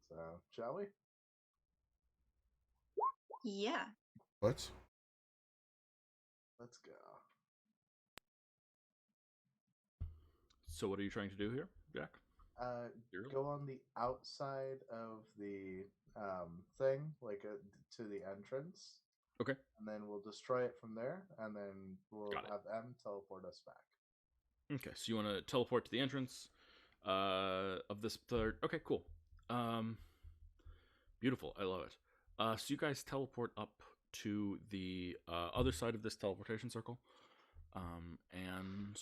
So, shall we? Yeah. Let's go. So what are you trying to do here, Jack? Go on the outside of the thing, to the entrance. Okay. And then we'll destroy it from there, and then we'll have M teleport us back. Okay, so you want to teleport to the entrance of this third... Okay, cool. Beautiful, I love it. So you guys teleport up to the other side of this teleportation circle, and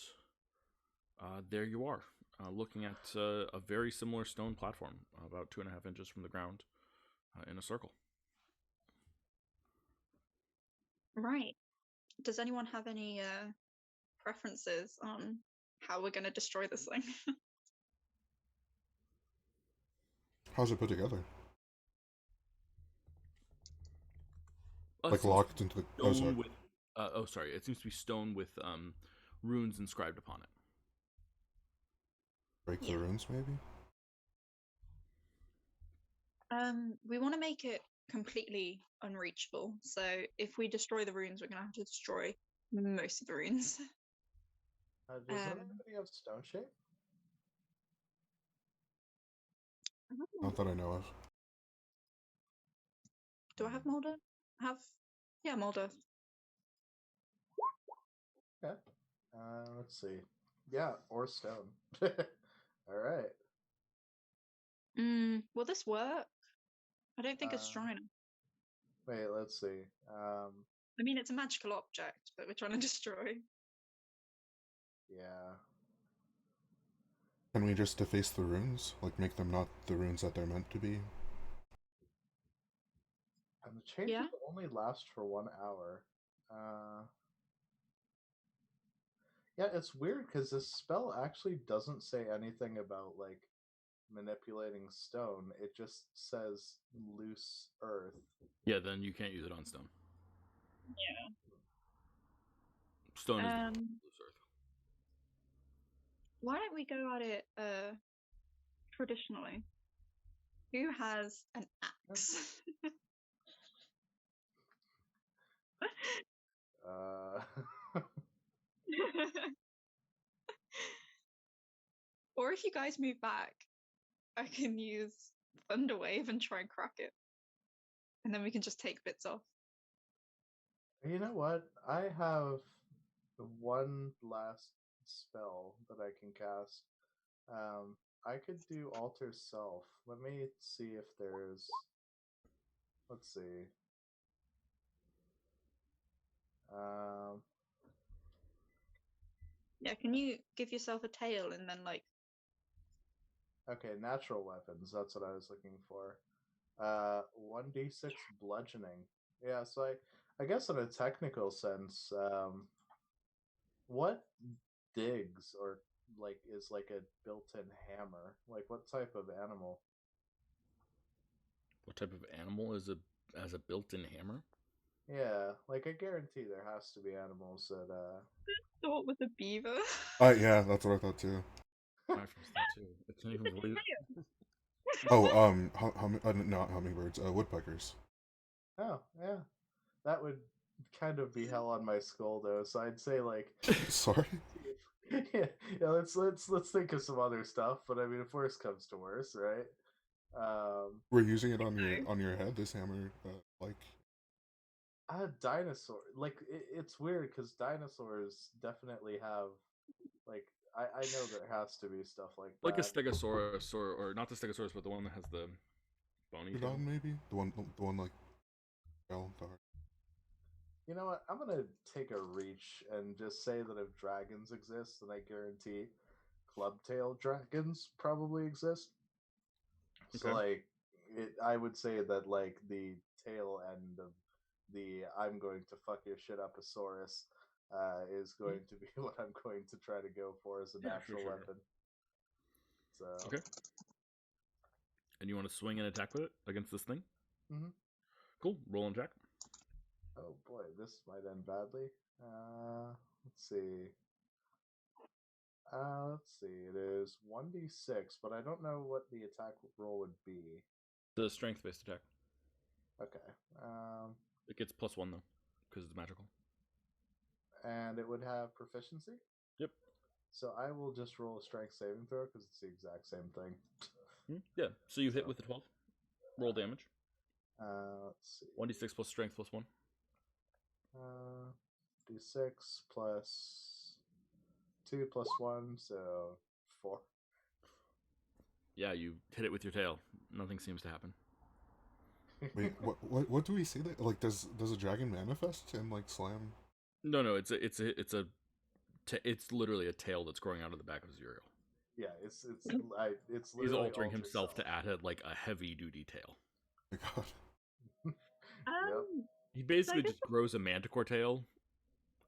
there you are, looking at a very similar stone platform, about 2.5 inches from the ground, in a circle. Right. Does anyone have any preferences on how we're going to destroy this thing? How's it put together? Like locked into the. Oh, sorry. With, sorry. It seems to be stone with runes inscribed upon it. Break the runes, maybe. We want to make it completely unreachable. So if we destroy the runes, we're gonna have to destroy most of the runes. Does anybody have stone shape? Not that I know of. Do I have Molder? Yeah, Molder. Okay. Let's see. Yeah, or stone. All right. Will this work? I don't think it's strong enough. Wait, let's see. I mean, it's a magical object, but we're trying to destroy. Yeah. Can we just deface the runes? Like, make them not the runes that they're meant to be? And the changes only last for 1 hour. Yeah, it's weird because this spell actually doesn't say anything about, like, manipulating stone. It just says loose earth. Yeah, then you can't use it on stone. Yeah. Stone is loose earth. Why don't we go at it traditionally? Who has an axe? Or if you guys move back, I can use Thunderwave and try and crack it. And then we can just take bits off. You know what? I have one last spell that I can cast. I could do Alter Self. Let me see if there's... Let's see. Yeah, can you give yourself a tail and then, like... Okay, natural weapons. That's what I was looking for. 1d6 bludgeoning. Yeah, so I guess in a technical sense, what digs or like is like a built-in hammer? Like what type of animal? What type of animal has a built-in hammer? Yeah, like I guarantee there has to be animals that I thought with a beaver. Yeah, that's what I thought too. My first thought too. It can't even believe it. Oh, not hummingbirds, woodpeckers. Oh, yeah. That would kind of be hell on my skull though, so I'd say like Sorry? yeah, let's think of some other stuff, but I mean if worse comes to worse, right? We're using it on your head, this hammer, like dinosaur. Like it's weird because dinosaurs definitely have like I know there has to be stuff like a that. stegosaurus, or not the stegosaurus, but the one that has the bony tail. Maybe the one like fell the heart. You know what? I'm gonna take a reach and just say that if dragons exist, then I guarantee clubtail dragons probably exist. So like I would say that like the tail end of the I'm going to fuck your shit up Asaurus is going to be what I'm going to try to go for as a natural weapon. So okay. And you want to swing and attack with it against this thing? Mm-hmm. Cool. Roll and attack. Oh boy, this might end badly. Let's see. Let's see. It is 1d6, but I don't know what the attack roll would be. The strength-based attack. Okay. It gets +1 though, because it's magical. And it would have proficiency? Yep. So I will just roll a strength saving throw because it's the exact same thing. Yeah. So you hit with the 12. Roll damage. Let's see. 1d6 plus strength plus 1. D6 plus 2 plus 1, so 4. Yeah, you hit it with your tail. Nothing seems to happen. Wait, what do we say that? Like, does a dragon manifest and like slam? No, it's literally a tail that's growing out of the back of Zuriel. Yeah, it's He's altering himself to add a heavy duty tail. Oh my god. Yep. He basically just grows a manticore tail,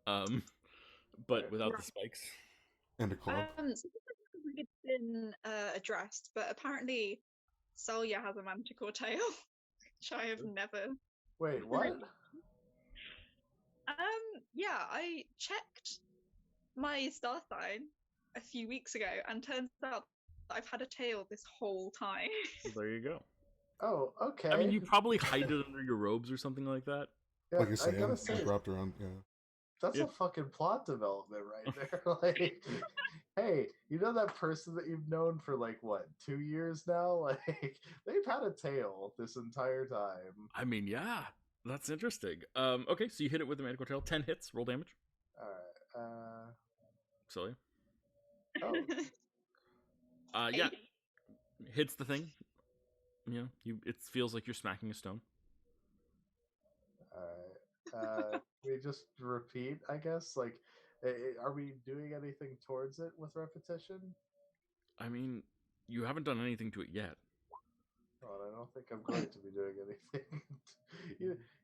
but without the spikes. And a club. It's been addressed, but apparently Solya has a manticore tail, which I have never. Wait, what? Yeah, I checked my star sign a few weeks ago, and turns out that I've had a tail this whole time. There you go. Oh, okay. I mean, you probably hide it under your robes or something like that. Yeah, like I gotta say, wrapped around. Yeah. That's a fucking plot development right there. Like, hey, you know that person that you've known for like what, 2 years now? Like, they've had a tail this entire time. I mean, yeah, that's interesting. Okay, so you hit it with the manticore tail. 10 hits. Roll damage. All right. Silly. Oh. Yeah. Hits the thing. You know, it feels like you're smacking a stone. Alright. We just repeat, I guess? Like, are we doing anything towards it with repetition? I mean, you haven't done anything to it yet. Well, I don't think I'm going to be doing anything.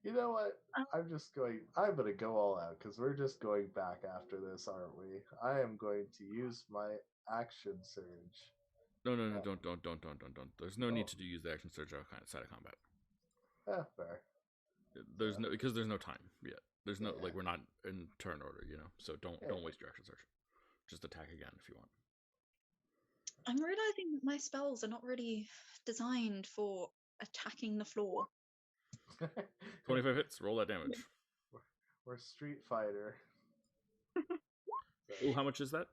you know what? I'm going to go all out, because we're just going back after this, aren't we? I am going to use my action surge. No, don't. There's no need to use the action surge outside of combat. Fair. Because there's no time yet. There's no like we're not in turn order, you know. So don't waste your action surge. Just attack again if you want. I'm realizing that my spells are not really designed for attacking the floor. 25 hits. Roll that damage. We're Street Fighter. Oh, how much is that?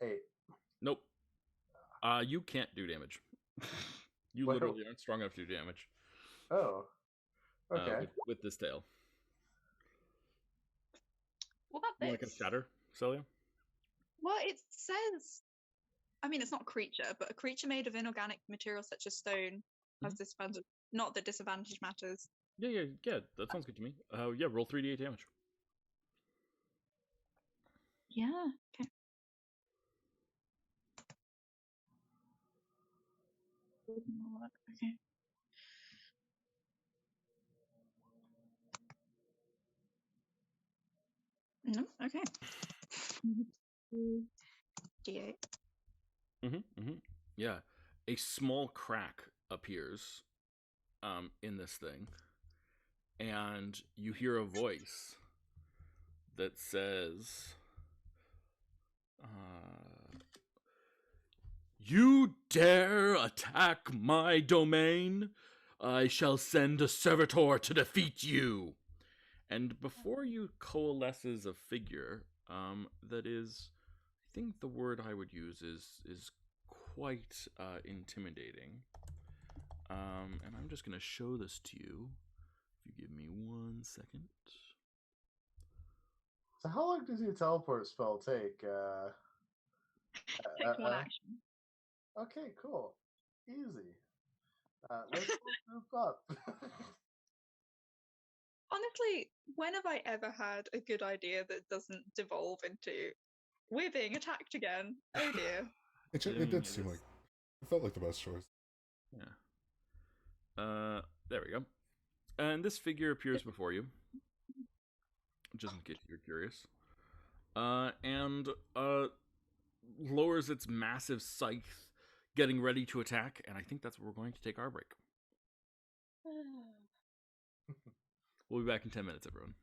8. Nope. You can't do damage. You literally aren't strong enough to do damage. Oh. Okay. With this tail. What about this? You like a shatter, Celia? Well, it says. I mean, it's not a creature, but a creature made of inorganic materials such as stone has disadvantage. Not that disadvantage matters. Yeah. That sounds good to me. Yeah. Roll 3d8 damage. Yeah. Okay. Okay. No. Okay. D8. Yeah. A small crack appears in this thing, and you hear a voice that says, "You dare attack my domain? I shall send a servitor to defeat you." And before you coalesces a figure that is, I think the word I would use is quite intimidating. And I'm just going to show this to you. If you give me 1 second. So how long does your teleport spell take? Take 1 action. Okay, cool. Easy. Let's group up. Honestly, when have I ever had a good idea that doesn't devolve into we're being attacked again? Oh dear. It did seem like it felt like the best choice. Yeah. There we go. And this figure appears before you, just in case you're curious. And lowers its massive scythe, getting ready to attack. And I think that's where we're going to take our break. We'll be back in 10 minutes, everyone.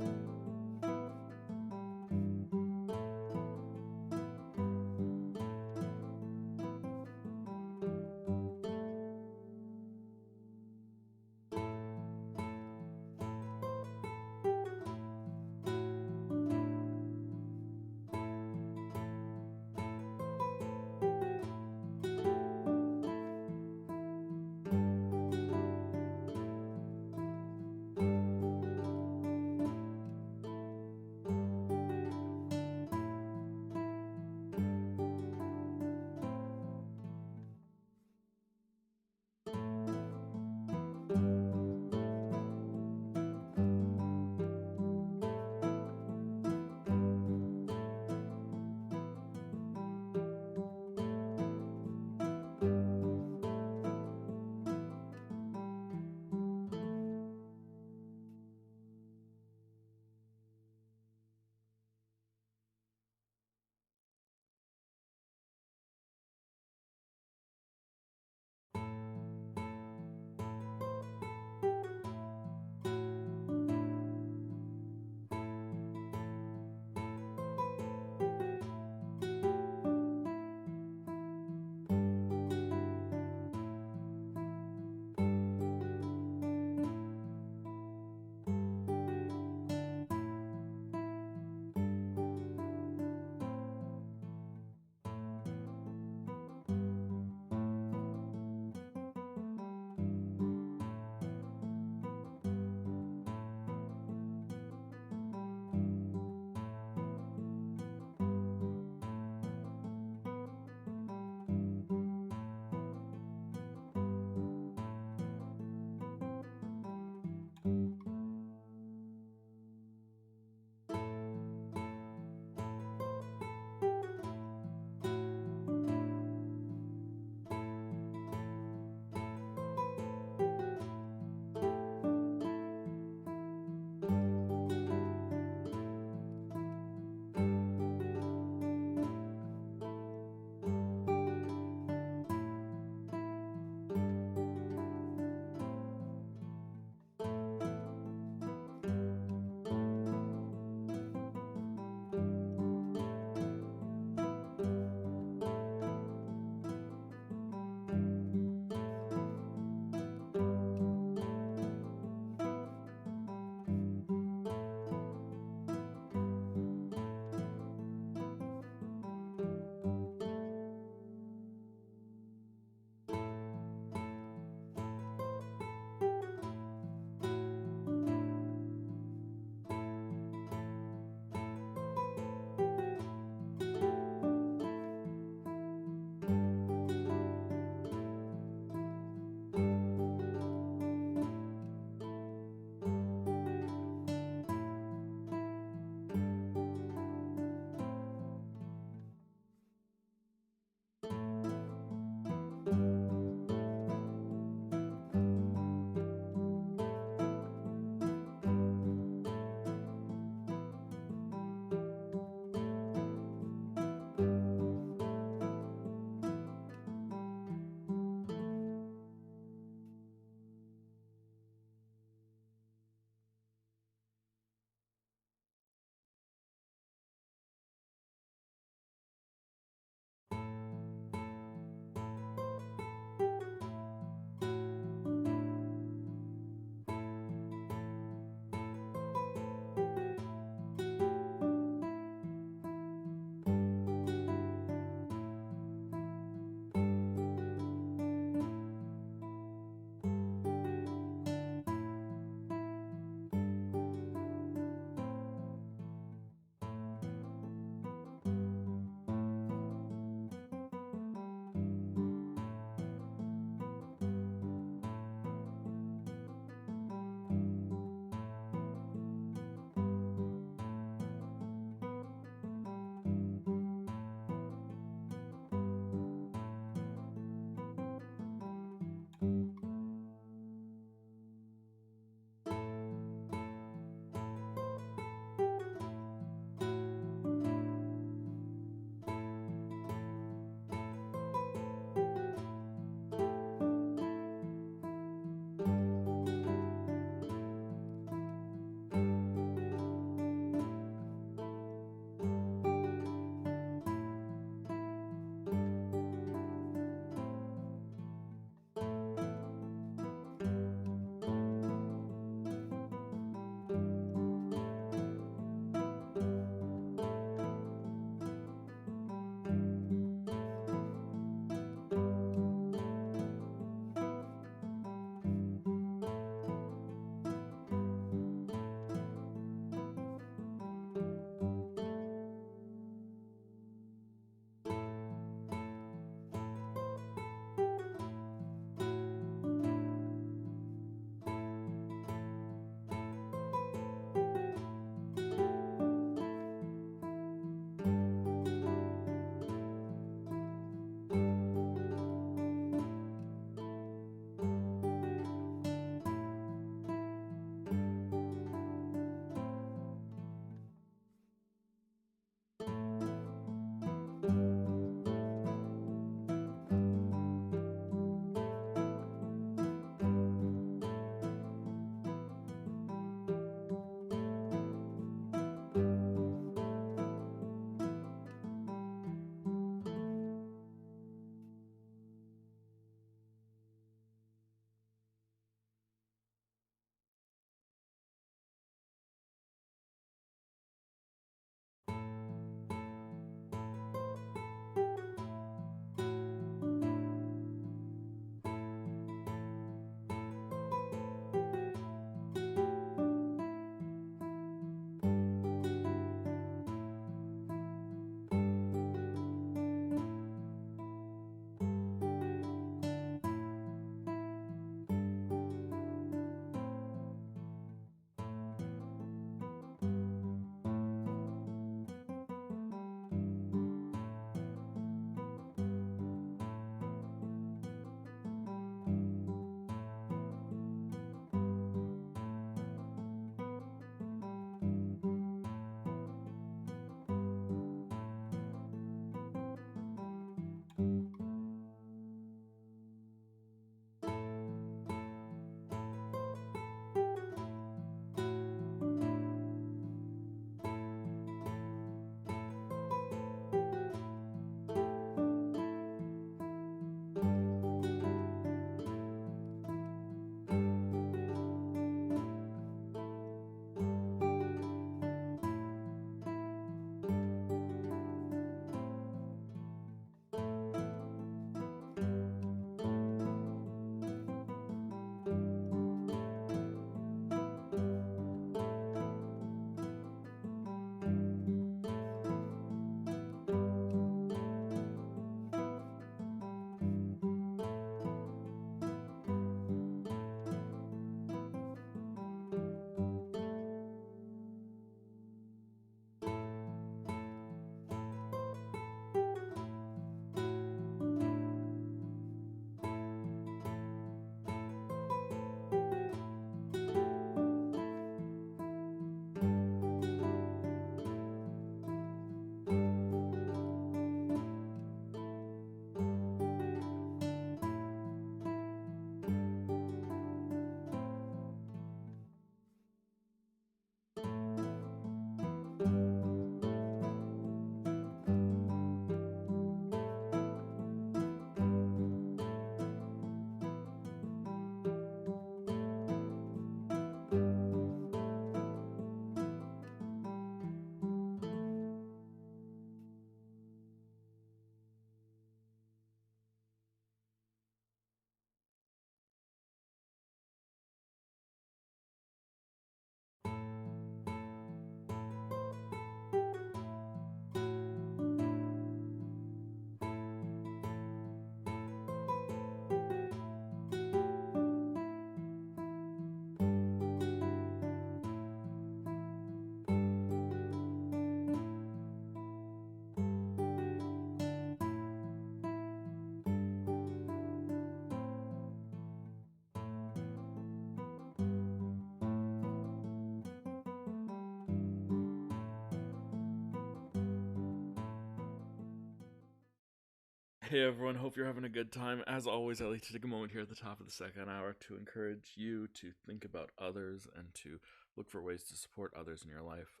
Hey everyone, hope you're having a good time. As always, I like to take a moment here at the top of the second hour to encourage you to think about others and to look for ways to support others in your life.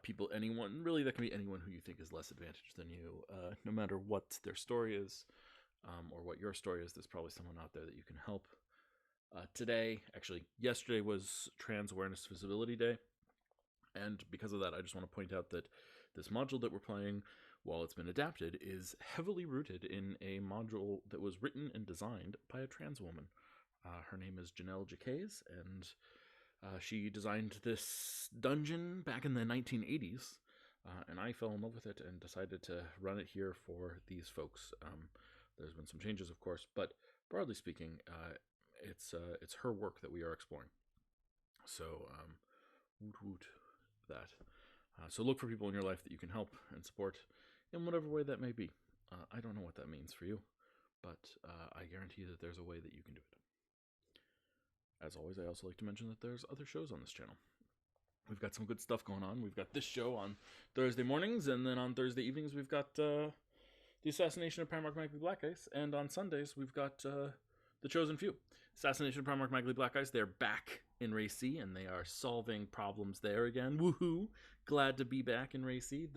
People, anyone, really, that can be anyone who you think is less advantaged than you, no matter what their story is or what your story is. There's probably someone out there that you can help. Yesterday was Trans Awareness Visibility Day, and because of that, I just want to point out that this module that we're playing, while it's been adapted, is heavily rooted in a module that was written and designed by a trans woman. Her name is Janelle Jaquays, and she designed this dungeon back in the 1980s, and I fell in love with it and decided to run it here for these folks. There's been some changes, of course, but broadly speaking, it's her work that we are exploring. So, woot woot that. So look for people in your life that you can help and support in whatever way that may be. I don't know what that means for you, but I guarantee that there's a way that you can do it. As always, I also like to mention that there's other shows on this channel. We've got some good stuff going on. We've got this show on Thursday mornings, and then on Thursday evenings we've got the Assassination of Primarch Magley Black Ice, and on Sundays we've got The Chosen Few. Assassination of Primarch Magley Black Ice, they're back in Ray C, and they are solving problems there again. Woohoo! Glad to be back in Ray C.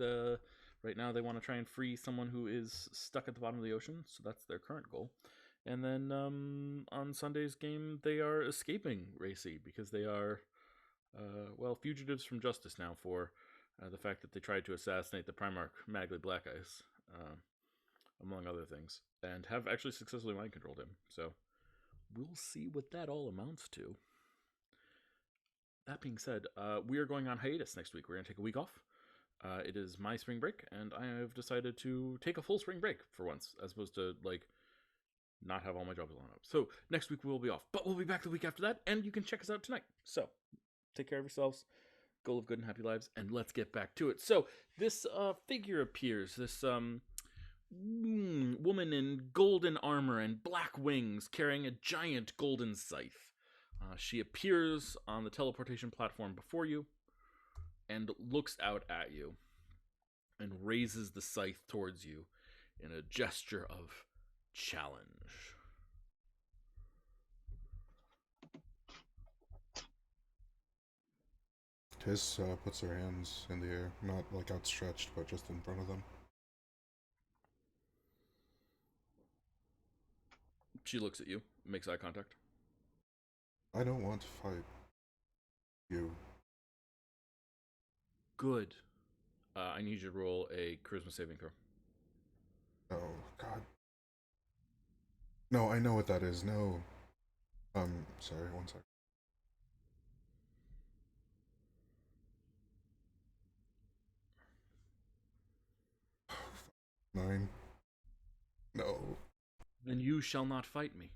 Right now they want to try and free someone who is stuck at the bottom of the ocean, so that's their current goal. And then on Sunday's game, they are escaping Ray C because they are, fugitives from justice now for the fact that they tried to assassinate the Primarch Magley Black Ice, among other things, and have actually successfully mind-controlled him. So we'll see what that all amounts to. That being said, we are going on hiatus next week. We're going to take a week off. It is my spring break, and I have decided to take a full spring break for once, as opposed to, not have all my jobs lined up. So next week we'll be off, but we'll be back the week after that, and you can check us out tonight. So take care of yourselves, go live good and happy lives, and let's get back to it. So this figure appears, this woman in golden armor and black wings carrying a giant golden scythe. She appears on the teleportation platform before you and looks out at you and raises the scythe towards you in a gesture of challenge. Tiss puts her hands in the air, not outstretched, but just in front of them. She looks at you, makes eye contact. I don't want to fight you. Good. I need you to roll a charisma saving throw. Oh, God. No, I know what that is. No. Sorry, 1 second. Nine. No. Then you shall not fight me.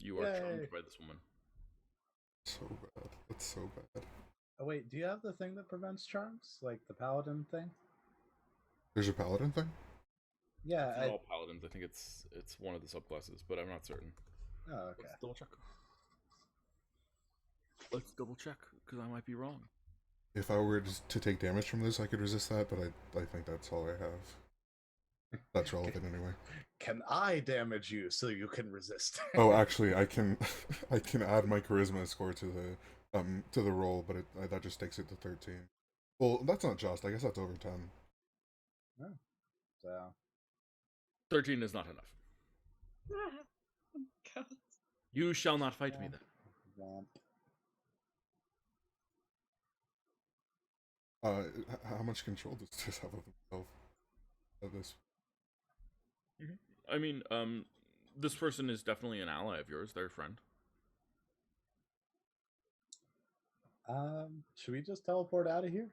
You are charmed by this woman. So bad. That's so bad. Oh wait, do you have the thing that prevents charms? Like the paladin thing? There's a paladin thing? Yeah. It's not all paladins. I think it's one of the subclasses, but I'm not certain. Oh, okay. Let's double check, because I might be wrong. If I were to take damage from this, I could resist that, but I think that's all I have. That's relevant anyway. Can I damage you so you can resist? Oh, actually, I can add my charisma score to the roll, but that just takes it to 13. Well, that's not just. I guess that's over 10. Oh. So 13 is not enough. God. You shall not fight me then. Womp. How much control does this have of himself? Of this? I mean, this person is definitely an ally of yours. They're a friend. Should we just teleport out of here?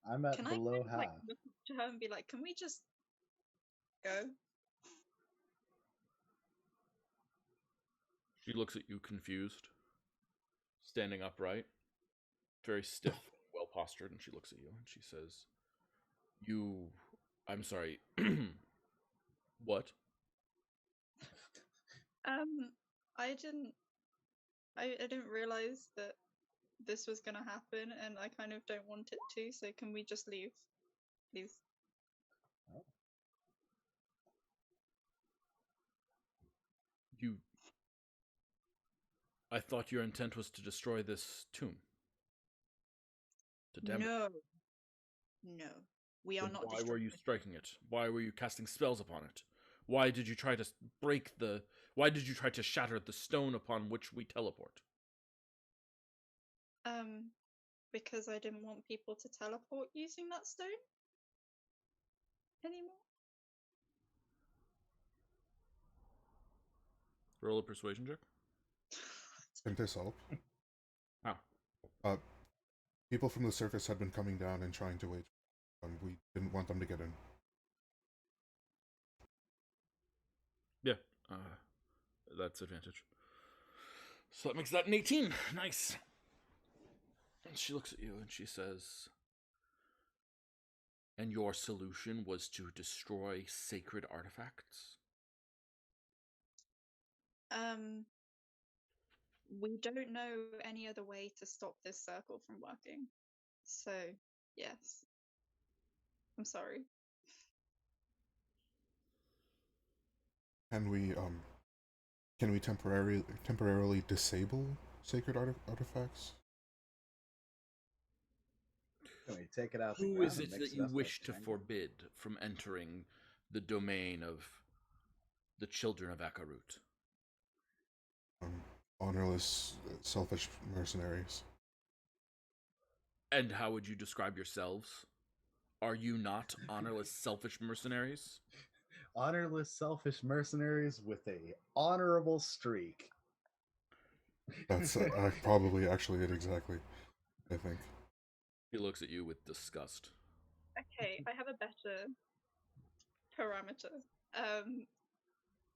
I'm at below half. Look to her and be like, can we just go? She looks at you confused, standing upright, very stiff, well postured, and she looks at you and she says, I'm sorry, what? I didn't realize that this was gonna happen, and I kind of don't want it to. So can we just leave, please? Oh. I thought your intent was to destroy this tomb. To damage No. No. We are Then not why were you destroying striking it? Why were you casting spells upon it? Why did you try to break the... Why did you try to shatter the stone upon which we teleport? Because I didn't want people to teleport using that stone anymore. Roll a persuasion check. Can this help? How? People from the surface had been coming down and trying to wait. We didn't want them to get in. Yeah, that's advantage. So that makes that an 18. Nice. And she looks at you and she says, and your solution was to destroy sacred artifacts? We don't know any other way to stop this circle from working. So, yes. I'm sorry. Can we temporarily disable sacred artifacts? Can we take it out? Who is it that you wish to forbid from entering the domain of the children of Akarut? Honorless, selfish mercenaries. And how would you describe yourselves? Are you not honorless, selfish mercenaries? Honorless, selfish mercenaries with a honorable streak. That's probably actually it exactly, I think. He looks at you with disgust. Okay, I have a better parameter.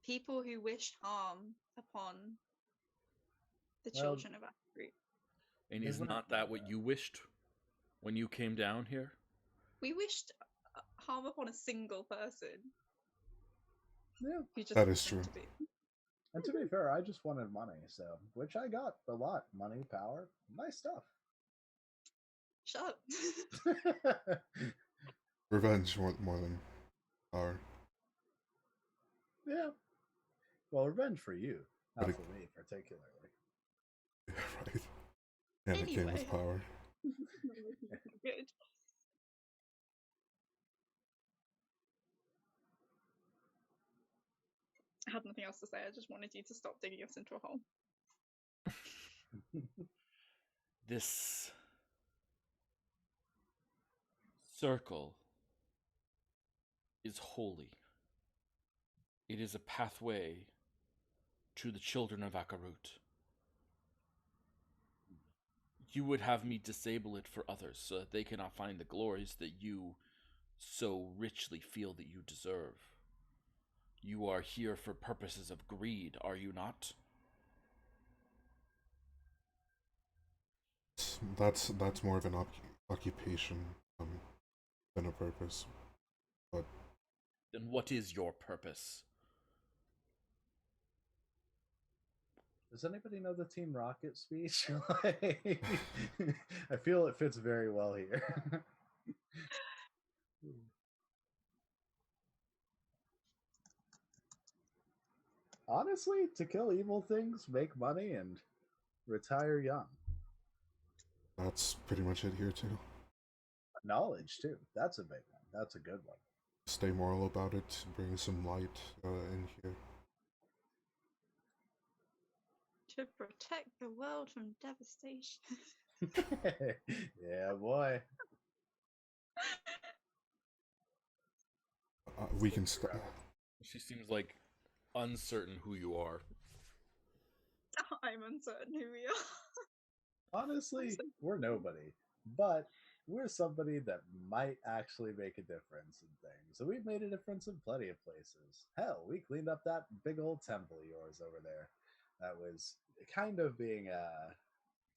People who wish harm upon the children of Akarut. And is not that what you wished when you came down here? We wished harm upon a single person. Yeah, that is true. And to be fair, I just wanted money, so which I got a lot. Money, power, nice stuff. Shut up. Revenge more than power. Yeah. Well, revenge for you, not for me particularly. Yeah, right. And anyway. It came with power. Good. I had nothing else to say. I just wanted you to stop digging us into a hole. This circle is holy. It is a pathway to the children of Akarut. You would have me disable it for others so that they cannot find the glories that you so richly feel that you deserve. You are here for purposes of greed, are you not? That's more of an occupation than a purpose. But then what is your purpose? Does anybody know the Team Rocket speech? I feel it fits very well here. Honestly, to kill evil things, make money, and retire young. That's pretty much it here, too. Knowledge, too. That's a big one. That's a good one. Stay moral about it, bring some light in here. To protect the world from devastation. Yeah, boy. We can She seems like uncertain who you are. I'm uncertain who we are. Honestly, we're nobody, but we're somebody that might actually make a difference in things. So we've made a difference in plenty of places. Hell, we cleaned up that big old temple of yours over there. That was kind of being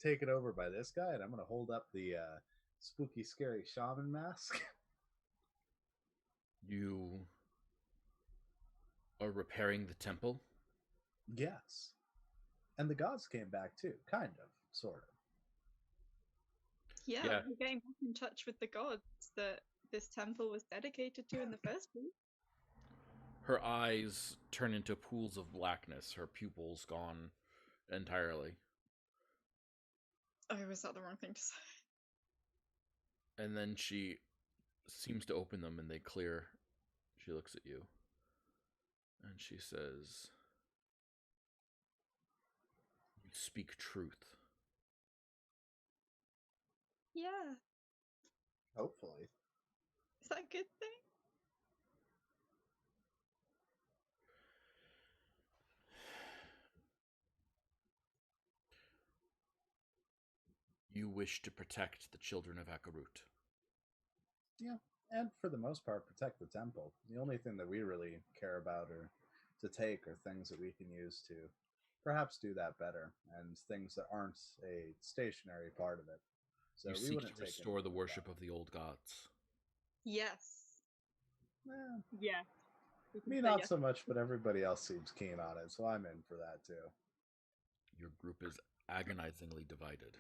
taken over by this guy, and I'm going to hold up the spooky, scary shaman mask. You are repairing the temple? Yes. And the gods came back too, kind of, sort of. Yeah, we're getting back in touch with the gods that this temple was dedicated to in the first place. Her eyes turn into pools of blackness, her pupils gone entirely. Oh, was that the wrong thing to say? And then she seems to open them and they clear. She looks at you and she says, "You speak truth." Yeah. Hopefully. Is that a good thing? You wish to protect the children of Akarut. Yeah, and for the most part, protect the temple. The only thing that we really care about or to take are things that we can use to perhaps do that better, and things that aren't a stationary part of it. So you we seek wouldn't to restore the worship that. of the old gods. Yes. Yeah. Me not so much, but everybody else seems keen on it, so I'm in for that too. Your group is agonizingly divided.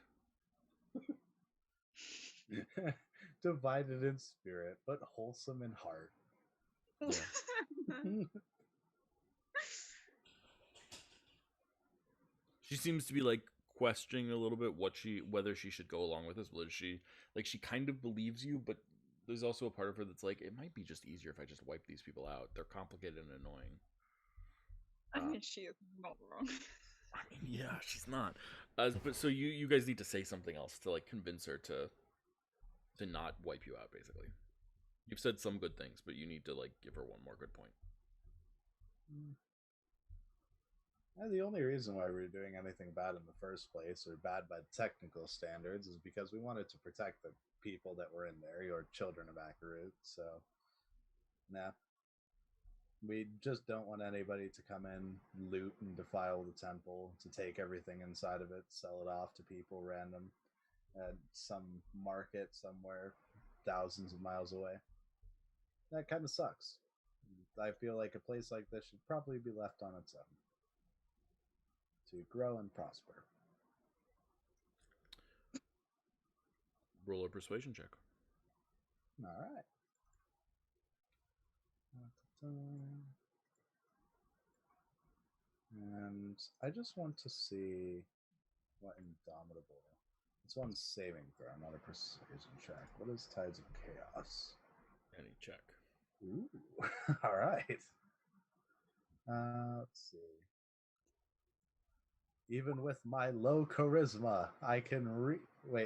Divided in spirit, but wholesome in heart. Yeah. She seems to be like questioning a little bit whether she should go along with this. Whether she kind of believes you, but there's also a part of her that's like, it might be just easier if I just wipe these people out. They're complicated and annoying. I mean, she is not wrong. I mean, yeah, she's not. But so you guys need to say something else to like convince her to not wipe you out. Basically, you've said some good things, but you need to like give her one more good point. The only reason why we were doing anything bad in the first place, or bad by technical standards, is because we wanted to protect the people that were in there, your children of Akarut. So, nah. We just don't want anybody to come in, loot, and defile the temple, to take everything inside of it, sell it off to people random at some market somewhere thousands of miles away. That kind of sucks. I feel like a place like this should probably be left on its own to grow and prosper. Roll a persuasion check. All right. And I just want to see what Indomitable. It's one saving throw, not a persuasion check. What is Tides of Chaos? Any check. Ooh. All right. Let's see. Even with my low charisma, I can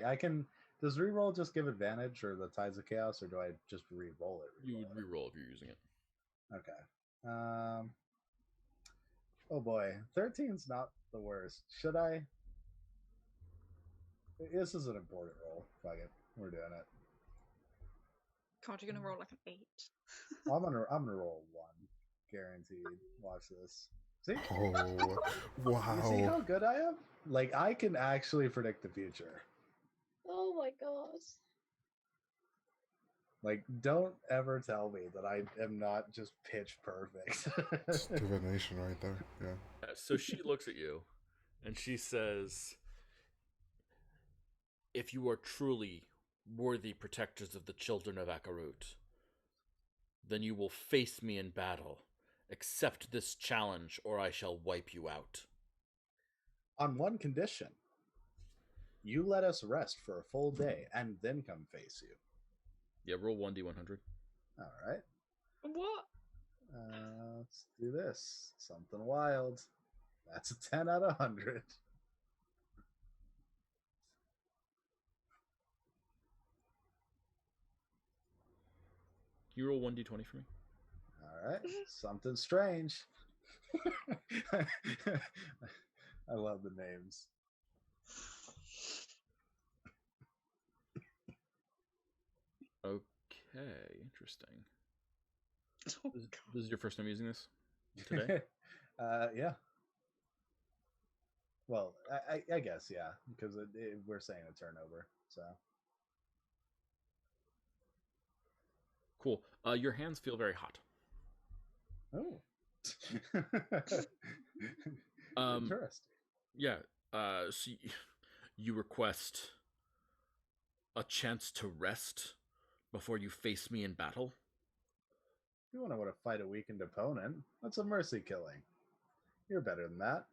I can. Does reroll just give advantage, or the Tides of Chaos, or do I just re-roll it? You would reroll if you're using it. Okay. Oh boy, 13's not the worst. Should I? This is an important roll. Fuck it, we're doing it. God, you're gonna roll like an 8. I'm gonna roll a 1, guaranteed. Watch this. See? Oh, wow! You see how good I am? Like, I can actually predict the future. Oh my god. Like, don't ever tell me that I am not just pitch perfect. It's divination right there. Yeah. So she looks at you and she says, "If you are truly worthy protectors of the children of Akarut, then you will face me in battle. Accept this challenge, or I shall wipe you out." On one condition. You let us rest for a full day and then come face you. Yeah, roll 1d100. All right. What? Let's do this. Something wild. That's a 10 out of 100. You roll 1d20 for me. All right. Something strange. I love the names. Okay, interesting. Oh, this is your first time using this today? Yeah. Well, I guess, yeah, because we're saying a turnover, so. Cool. Your hands feel very hot. Oh. Interesting. Yeah. So you request a chance to rest before you face me in battle? You wouldn't want to fight a weakened opponent. That's a mercy killing. You're better than that.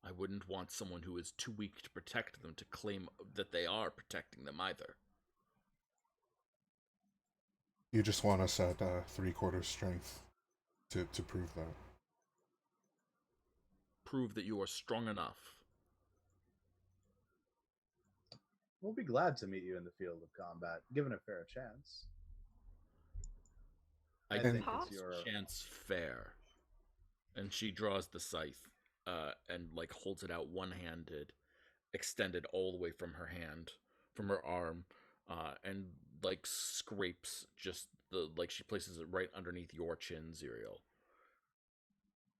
I wouldn't want someone who is too weak to protect them to claim that they are protecting them either. You just want us at 3/4 strength to prove that. Prove that you are strong enough. We'll be glad to meet you in the field of combat, given a fair chance. I think it's your chance fair. And she draws the scythe and like holds it out one-handed, extended all the way from her hand, from her arm, and like scrapes just she places it right underneath your chin, Zerial.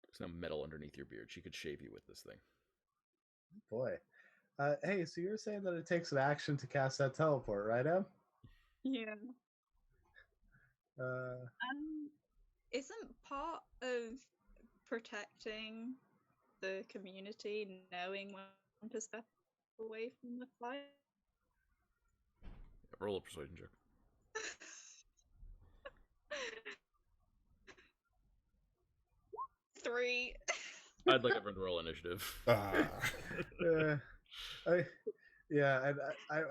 There's no metal underneath your beard. She could shave you with this thing. Boy. Hey, so you're saying that it takes an action to cast that teleport, right, Em? Yeah. Uh, Isn't part of protecting the community knowing when to step away from the fight? Roll a persuasion check. Three. I'd like everyone to roll initiative. I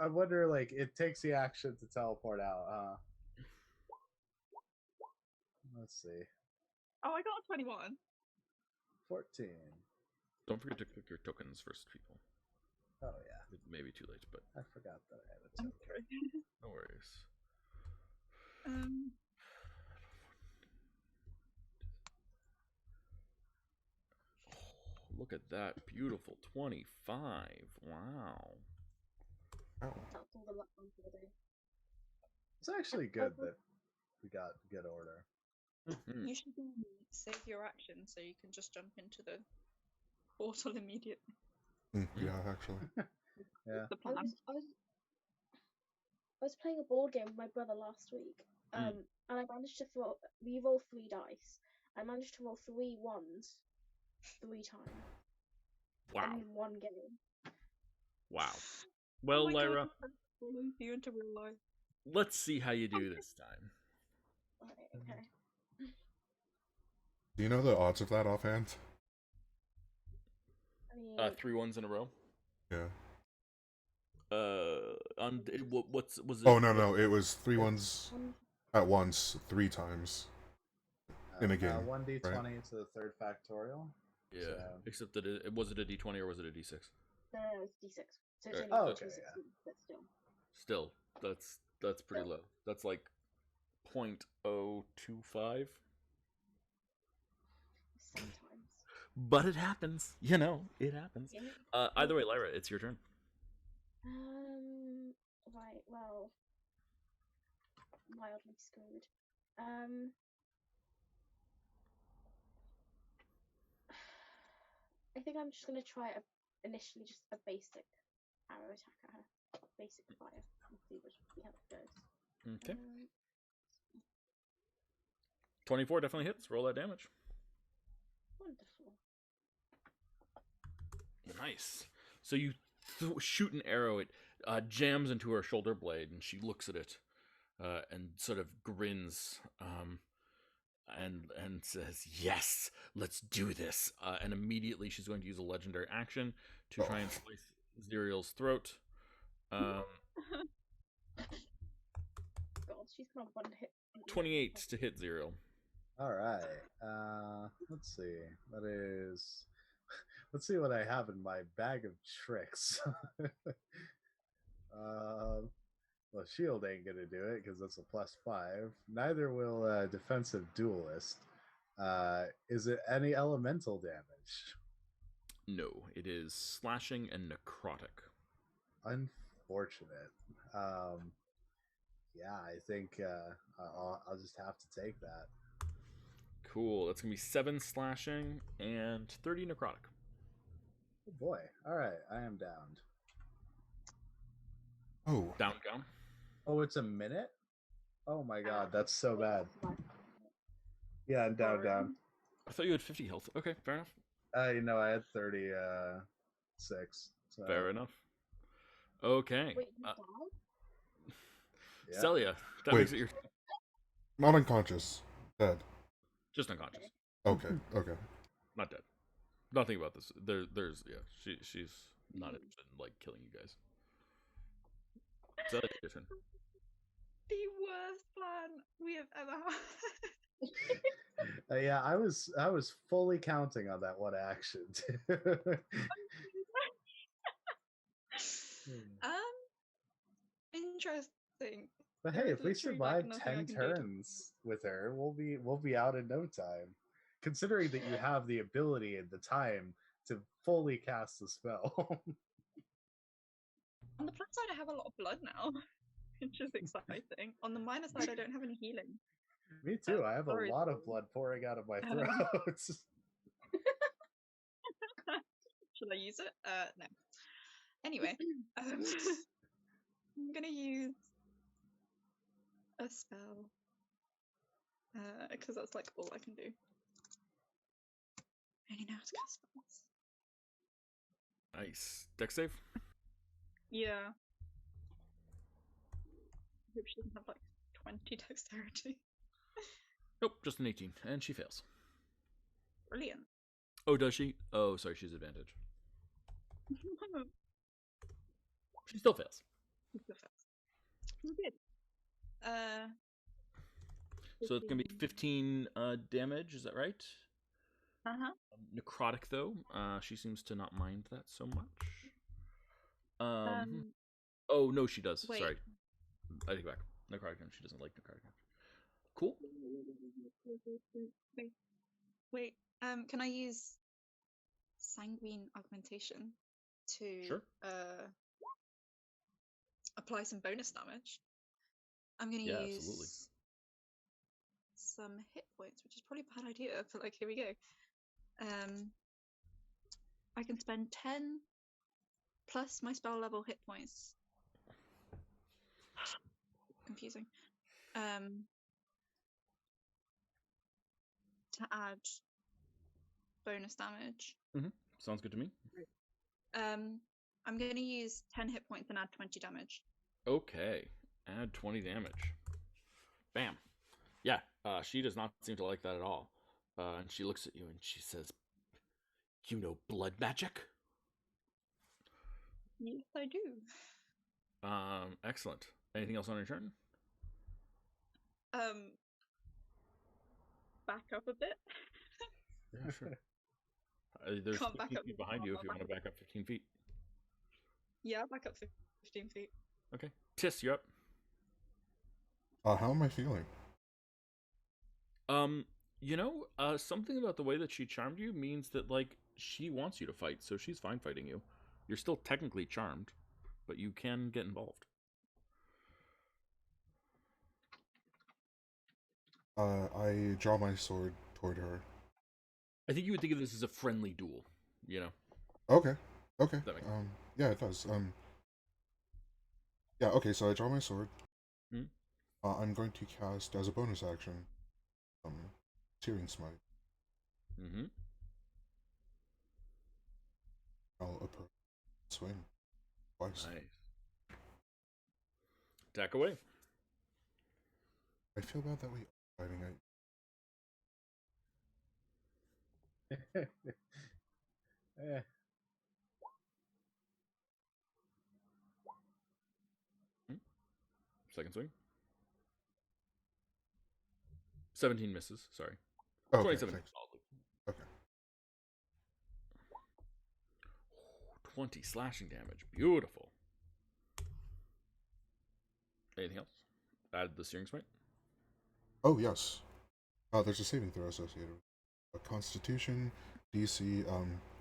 wonder, like, it takes the action to teleport out. Let's see. Oh, I got a 21. 14. Don't forget to click your tokens first, people. Oh, yeah. It may be too late, but I forgot that I had a token. No worries. Look at that beautiful 25. Wow. That's all the luck on for the day. It's actually good that we got good order. You should save your action so you can just jump into the portal immediately. Yeah, actually. Yeah. I was playing a board game with my brother last week, and I managed to we rolled 3 dice. I managed to roll 3 ones 3 times. Wow. In one game. Wow. Well, Lyra, you into real life. Let's see how you do this time. Okay. Do you know the odds of that offhand? I mean, 3 ones in a row. Yeah. Was it? Oh no! It was 3 ones at once 3 times in a game. 1d20 right? to the 3rd factorial. Yeah. So... Except that was it a d20 or was it a d6? No, it's d6. So it's only okay, but still. Still, that's pretty low. That's like 0.025. Sometimes. But it happens. You know, it happens. Yeah. Either way, Lyra, it's your turn. Right, well, mildly screwed. I think I'm just going to try initially just a basic arrow attack at her. Basic fire. Let's see how it goes. Okay. 24 definitely hits. Roll that damage. Wonderful. Nice. So you shoot an arrow. It jams into her shoulder blade, and she looks at it and sort of grins and says, "Yes, let's do this." And immediately she's going to use a legendary action to try and slice Zerial's throat. God, she's got 1 hit. 28 to hit Zerial. All right. Let's see. That is. Let's see what I have in my bag of tricks. Well, shield ain't gonna do it because that's a +5. Neither will defensive duelist. Is it any elemental damage? No, it is slashing and necrotic. Unfortunate. Yeah, I think I'll just have to take that. Cool. That's gonna be 7 slashing and 30 necrotic. Oh boy. All right, I am downed. Oh. Down. Oh, it's a minute? Oh my god, that's so bad. Yeah, I'm down. I thought you had 50 health. Okay, fair enough. I had 36. So. Fair enough. Okay. Wait, you died? Yeah. Celia, that Wait. makes it your... Not unconscious. Dead. Just unconscious. Okay. Okay. Not dead. Nothing about this. There's she's not interested in like killing you guys. Celia, your turn. The worst plan we have ever had. Yeah, I was fully counting on that one action. Interesting. But There hey, is if we literally, like, survive nothing I 10 can do to- turns with her, we'll be out in no time. Considering that you have the ability and the time to fully cast the spell. On the plus side, I have a lot of blood now, which is exciting. On the minus side, I don't have any healing. Me too. I have a sorry, lot of sorry. blood pouring out of my throat. Should I use it? No. Anyway, I'm gonna use a spell because that's like all I can do. I only know how to cast spells. Nice. Dex save. Yeah. I hope she doesn't have like 20 dexterity. Nope, just an 18, and she fails. Brilliant. Oh, does she? Oh, sorry, she's advantage. She still fails. Good. So it's gonna be 15 damage. Is that right? Necrotic though. She seems to not mind that so much. Oh no, she does. Wait. Sorry, I take it back. Necrotic damage. She doesn't like necrotic damage. Cool. Wait. Can I use sanguine augmentation to Sure. apply some bonus damage? I'm gonna use absolutely. some hit points, which is probably a bad idea, but like here we go. I can spend 10 plus my spell level hit points. Confusing. To add bonus damage. Sounds good to me. I'm going to use 10 hit points and add 20 damage. Okay. Add 20 damage. Bam. Yeah, she does not seem to like that at all. And she looks at you and she says, "You know blood magic?" Yes, I do. Excellent. Anything else on your turn? Back up a bit. Yeah, sure. There's 15 feet behind you if you want to back up 15 feet. Yeah, back up 15 feet. Okay. Tis, you're up. How am I feeling? Something about the way that she charmed you means that, like, she wants you to fight, so she's fine fighting you. You're still technically charmed, but you can get involved. I draw my sword toward her. I think you would think of this as a friendly duel, you know? Okay. Okay. That makes yeah, it does. Yeah, okay, so I draw my sword. I'm going to cast, as a bonus action, Searing Smite. I'll approach, swing twice. Nice. Attack away. I feel bad that we are fighting it. Second swing. 17 misses. Sorry. Okay, 27. thanks. Okay. 20 slashing damage. Beautiful. Anything else? Add the Searing Smite. Oh, yes. There's a saving throw associated with it. Constitution, DC,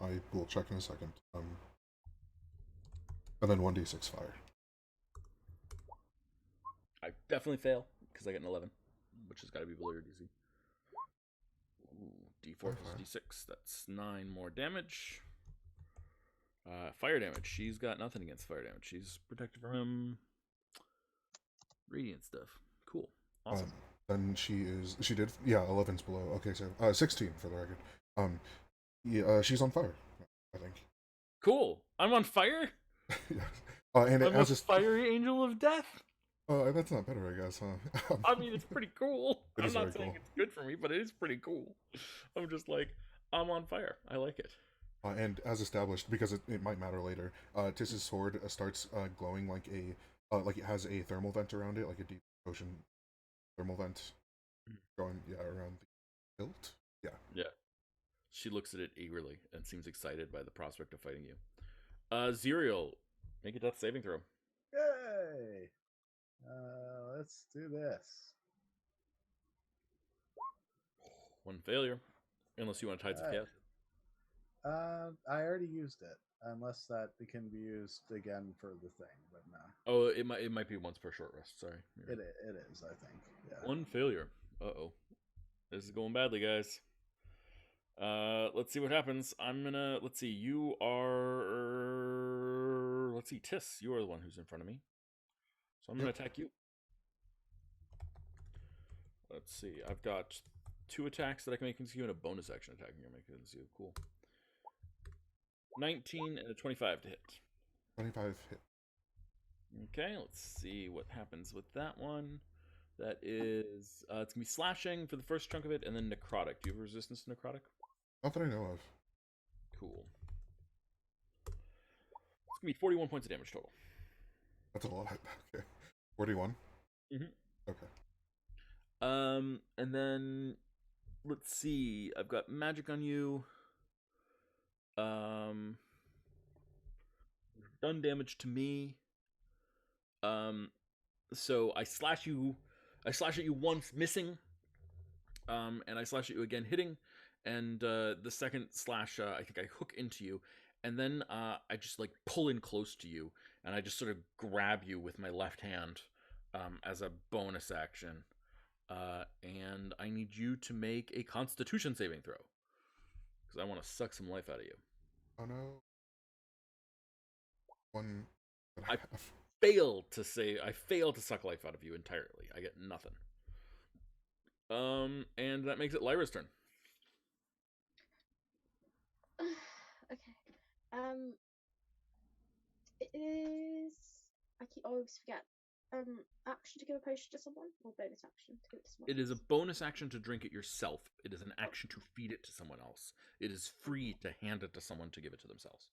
I will check in a second. And then 1d6 fire. I definitely fail, because I get an 11, which has got to be below your DC. Ooh, D4 plus D6. That's 9 more damage. Fire damage. She's got nothing against fire damage. She's protected from radiant stuff. Cool. Awesome. Then she did, 11's below. Okay, so 16 for the record. She's on fire, I think. Cool. I'm on fire? Yeah. And I'm a fiery angel of death. That's not better, I guess, huh? I mean, it's pretty cool. I'm not saying it's good for me, but it is pretty cool. I'm just like, I'm on fire. I like it. And as established, because it might matter later, Tiss's sword starts glowing like it has a thermal vent around it, like a deep ocean thermal vent going around the hilt. Yeah. Yeah. She looks at it eagerly and seems excited by the prospect of fighting you. Zerial, make a death saving throw. Yay! Let's do this. One failure, unless you want Tides of Chaos. I already used it, unless that can be used again for the thing, but no. Oh, it might be once per short rest. Sorry. It is, I think. Yeah. One failure. Uh-oh. This is going badly, guys. Let's see what happens. let's see, you are, let's see, Tiss, you are the one who's in front of me. So I'm gonna attack you. Let's see, I've got 2 attacks that I can make against you and a bonus action attack I can make against you. Cool. 19 and a 25 to hit. 25 hit. Okay, let's see what happens with that one. That is, it's gonna be slashing for the first chunk of it, and then necrotic. Do you have resistance to necrotic? Not that I know of. Cool. It's gonna be 41 points of damage total. That's a lot. Okay. 41? Mm-hmm. Okay. And then, let's see, I've got magic on you. Done damage to me. So I slash at you once, missing. And I slash at you again, hitting. And the second slash, I think I hook into you. And then I just like pull in close to you. And I just sort of grab you with my left hand as a bonus action. And I need you to make a Constitution saving throw. Because I want to suck some life out of you. Oh no. One. I fail to suck life out of you entirely. I get nothing. And that makes it Lyra's turn. Okay. It is. I always forget. Action to give a potion to someone, or bonus action to give it to someone? It is a bonus action to drink it yourself. It is an action to feed it to someone else. It is free to hand it to someone to give it to themselves.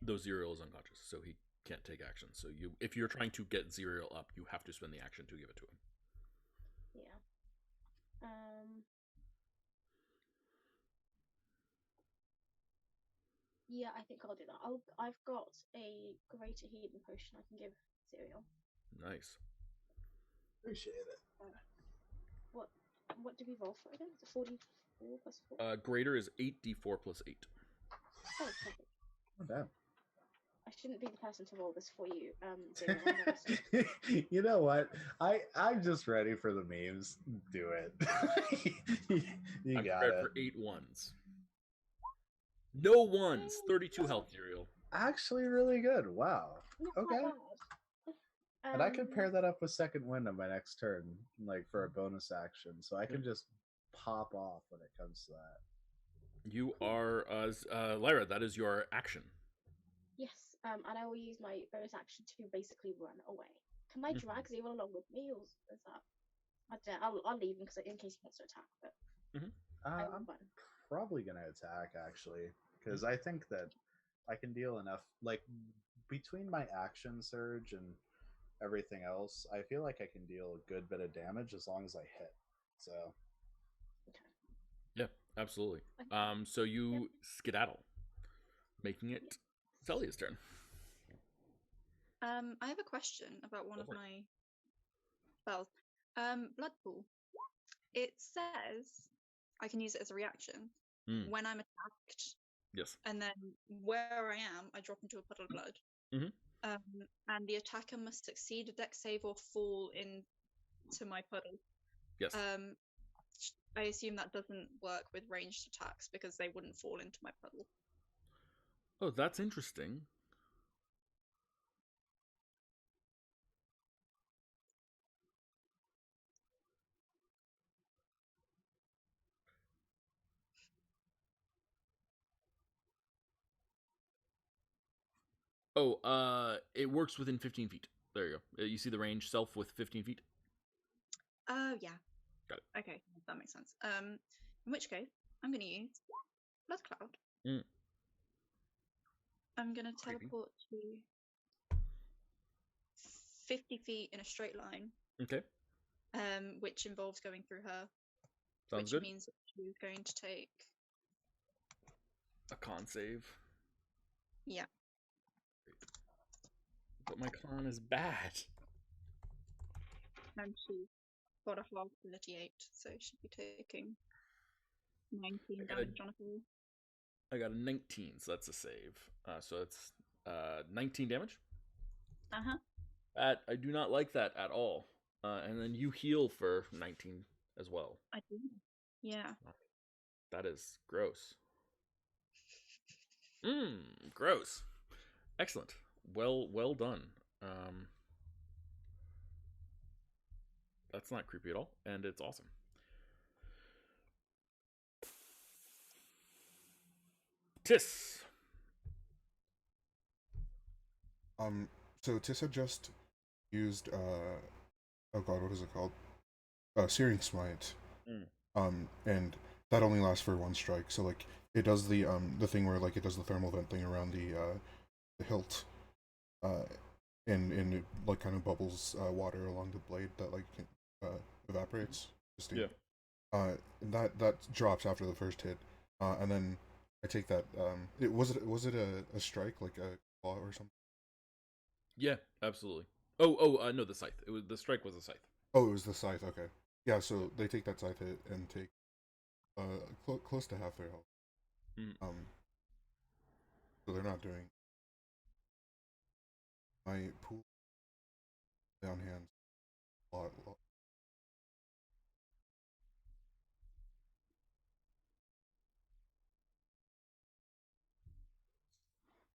Though Zerial is unconscious, so he can't take action. So if you're trying to get Zerial up, you have to spend the action to give it to him. Yeah. Yeah, I think I'll do that. I've got a greater healing potion I can give Zerial. Nice. Appreciate it. What do we roll for again? Is it 44 plus 4? Greater is 8d4 plus 8. Oh, perfect. Oh, damn. I shouldn't be the person to roll this for you. You know what? I'm just ready for the memes. Do it. You got it. For 8 ones. No ones. 32 health, Zerial. Actually, really good. Wow. Okay. And I can pair that up with Second Wind on my next turn, like for a bonus action, so I can just pop off when it comes to that. You are, Lyra, that is your action. Yes, and I will use my bonus action to basically run away. Can I drag Zero along with me, or is that? I don't know, I'll leave him in case he wants to attack. But I'm probably gonna attack actually, because I think that I can deal enough. Like between my action surge and everything else, I feel like I can deal a good bit of damage as long as I hit. So. Okay. Yeah, absolutely. So you skedaddle, making it Celia's turn. I have a question about one of my spells. Blood Pool. It says I can use it as a reaction when I'm attacked. Yes. And then where I am, I drop into a puddle of blood. Mm-hmm. And the attacker must succeed a dex save or fall into my puddle. Yes. I assume that doesn't work with ranged attacks because they wouldn't fall into my puddle. Oh, that's interesting. Oh, it works within 15 feet. There you go. You see the range self with 15 feet? Oh, yeah. Got it. Okay, that makes sense. In which case, I'm going to use Blood Cloud. Mm. I'm going to teleport to 50 feet in a straight line. Okay. Which involves going through her. Sounds which good. means that she's going to take a con save. Yeah. But my con is bad. And she's got a hard 38, so she'd be taking 19 damage on a fall. I got a 19, so that's a save. So it's 19 damage. I do not like that at all. And then you heal for 19 as well. I do. Yeah. That is gross. Gross. Excellent. Well done. That's not creepy at all, and it's awesome. Tis. So Tis had just used oh god, what is it called? Searing Smite. And that only lasts for one strike. So like it does the thing where like it does the thermal vent thing around the hilt. And it like kind of bubbles water along the blade that like evaporates. Yeah. That drops after the first hit. And then I take that was it a strike, like a claw or something? Yeah, absolutely. Oh, no, the scythe. The strike was a scythe. Oh, it was the scythe. Okay. Yeah, so they take that scythe hit and take close to half their health. So they're not doing. My pool down hands a lot.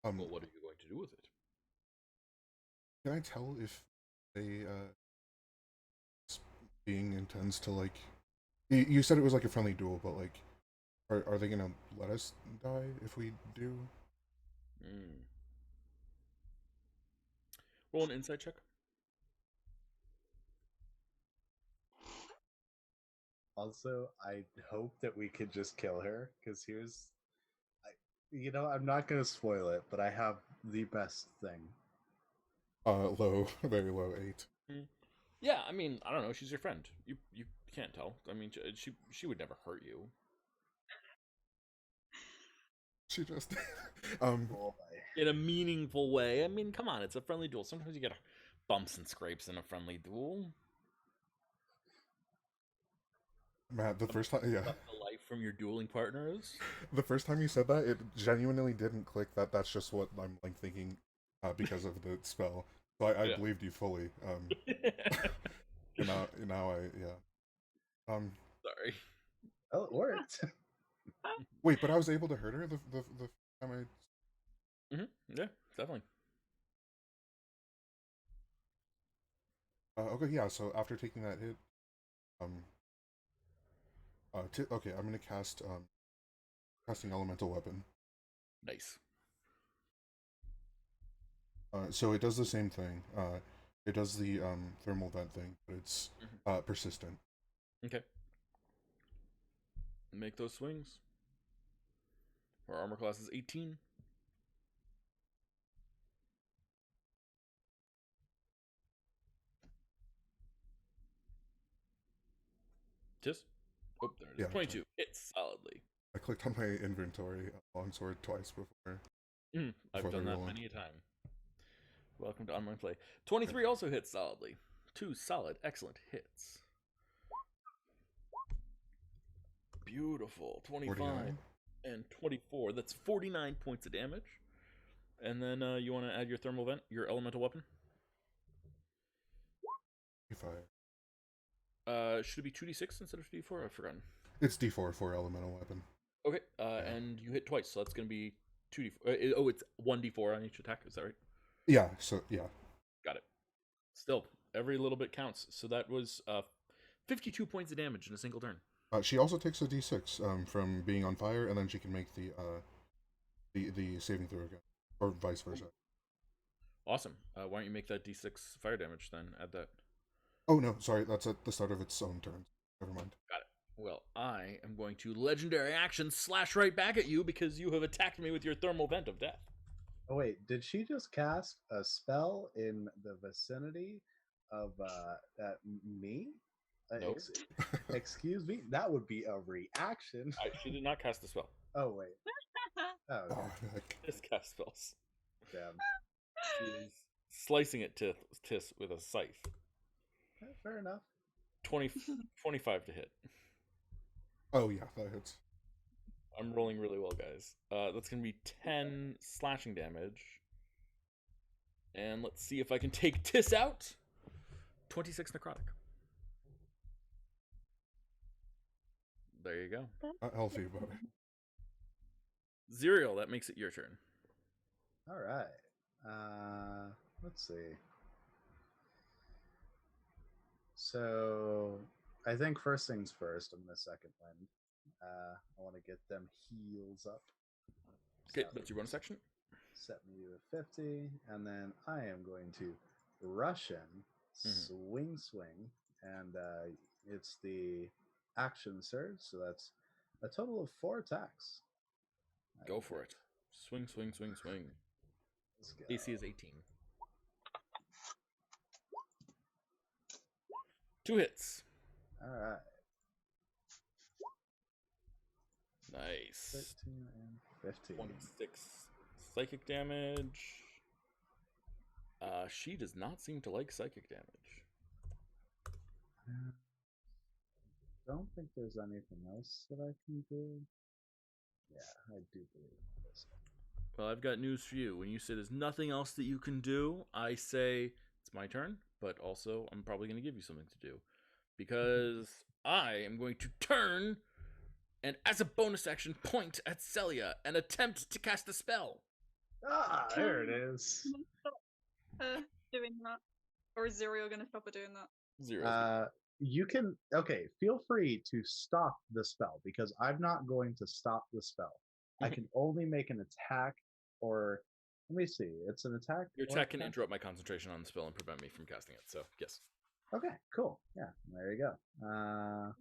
Well, what are you going to do with it? Can I tell if they being intends to like? You said it was like a friendly duel, but like, are they gonna let us die if we do? Roll an insight check. Also, I hope that we could just kill her, because I'm not going to spoil it, but I have the best thing. Low, very low, 8. Yeah, I mean, I don't know. She's your friend. You can't tell. I mean, she would never hurt you. She just in a meaningful way. I mean, come on, it's a friendly duel. Sometimes you get bumps and scrapes in a friendly duel. Matt, the first time, yeah. The life from your dueling partners. The first time you said that, it genuinely didn't click that that's just what I'm like thinking because of the spell. So I believed you fully. Now Sorry. Oh, it worked. Wait, but I was able to hurt her the time I. Yeah, definitely. Okay, yeah. So after taking that hit, okay, I'm gonna cast casting elemental weapon. Nice. So it does the same thing. It does the thermal vent thing, but it's persistent. Okay. Make those swings. Our armor class is 18. Just oh, there it is. Yeah, 22. It's solidly. I clicked on my inventory longsword twice before. I've done that many a time. Welcome to online play. 23 also hits solidly. 2 solid, excellent hits. Beautiful. 25 49. And 24. That's 49 points of damage. And then you want to add your thermal vent, your elemental weapon? 25. Should it be 2d6 instead of 2d4? I've forgotten. It's d4 for elemental weapon. Okay, and you hit twice, so that's going to be 2d4. It's 1d4 on each attack, is that right? Yeah, so, yeah. Got it. Still, every little bit counts. So that was 52 points of damage in a single turn. She also takes a d6 from being on fire, and then she can make the saving throw again, or vice versa. Awesome. Why don't you make that d6 fire damage then? Add that. Oh no, sorry, that's at the start of its own turn. Never mind. Got it. Well, I am going to legendary action slash right back at you because you have attacked me with your thermal vent of death. Oh wait, did she just cast a spell in the vicinity of me? No. Excuse me? That would be a reaction. She did not cast the spell. Oh wait. Oh, Oh, Just cast spells. damn. She's slicing it to Tis with a scythe. Yeah, fair enough. 25 to hit. Oh yeah, that hits. I'm rolling really well, guys. That's going to be 10 slashing damage. And let's see if I can take Tis out. 26 necrotic. There you go. Not healthy, but Zerial, that makes it your turn. All right. Let's see. So I think first things first, I'm going to second wind. I want to get them heals up. Okay, that's your bonus action. Set me to 50, and then I am going to rush in, swing, and it's the action surge, so that's a total of 4 attacks. Go for it. Swing. AC is 18. 2 hits. All right. Nice. 13 and 15. 26 psychic damage. She does not seem to like psychic damage. Don't think there's anything else that I can do. Yeah, I do believe this. Well, I've got news for you. When you say there's nothing else that you can do, I say it's my turn, but also I'm probably going to give you something to do. Because I am going to turn and, as a bonus action, point at Celia and attempt to cast a spell. Ah, there it is. Stop doing that. Or is Zerial going to stop her doing that? Zero. You can, okay, feel free to stop the spell, because I'm not going to stop the spell. I can only make an attack, or let me see, it's an attack. Your attack can interrupt my concentration on the spell and prevent me from casting it, so yes. Okay, cool. Yeah, there you go.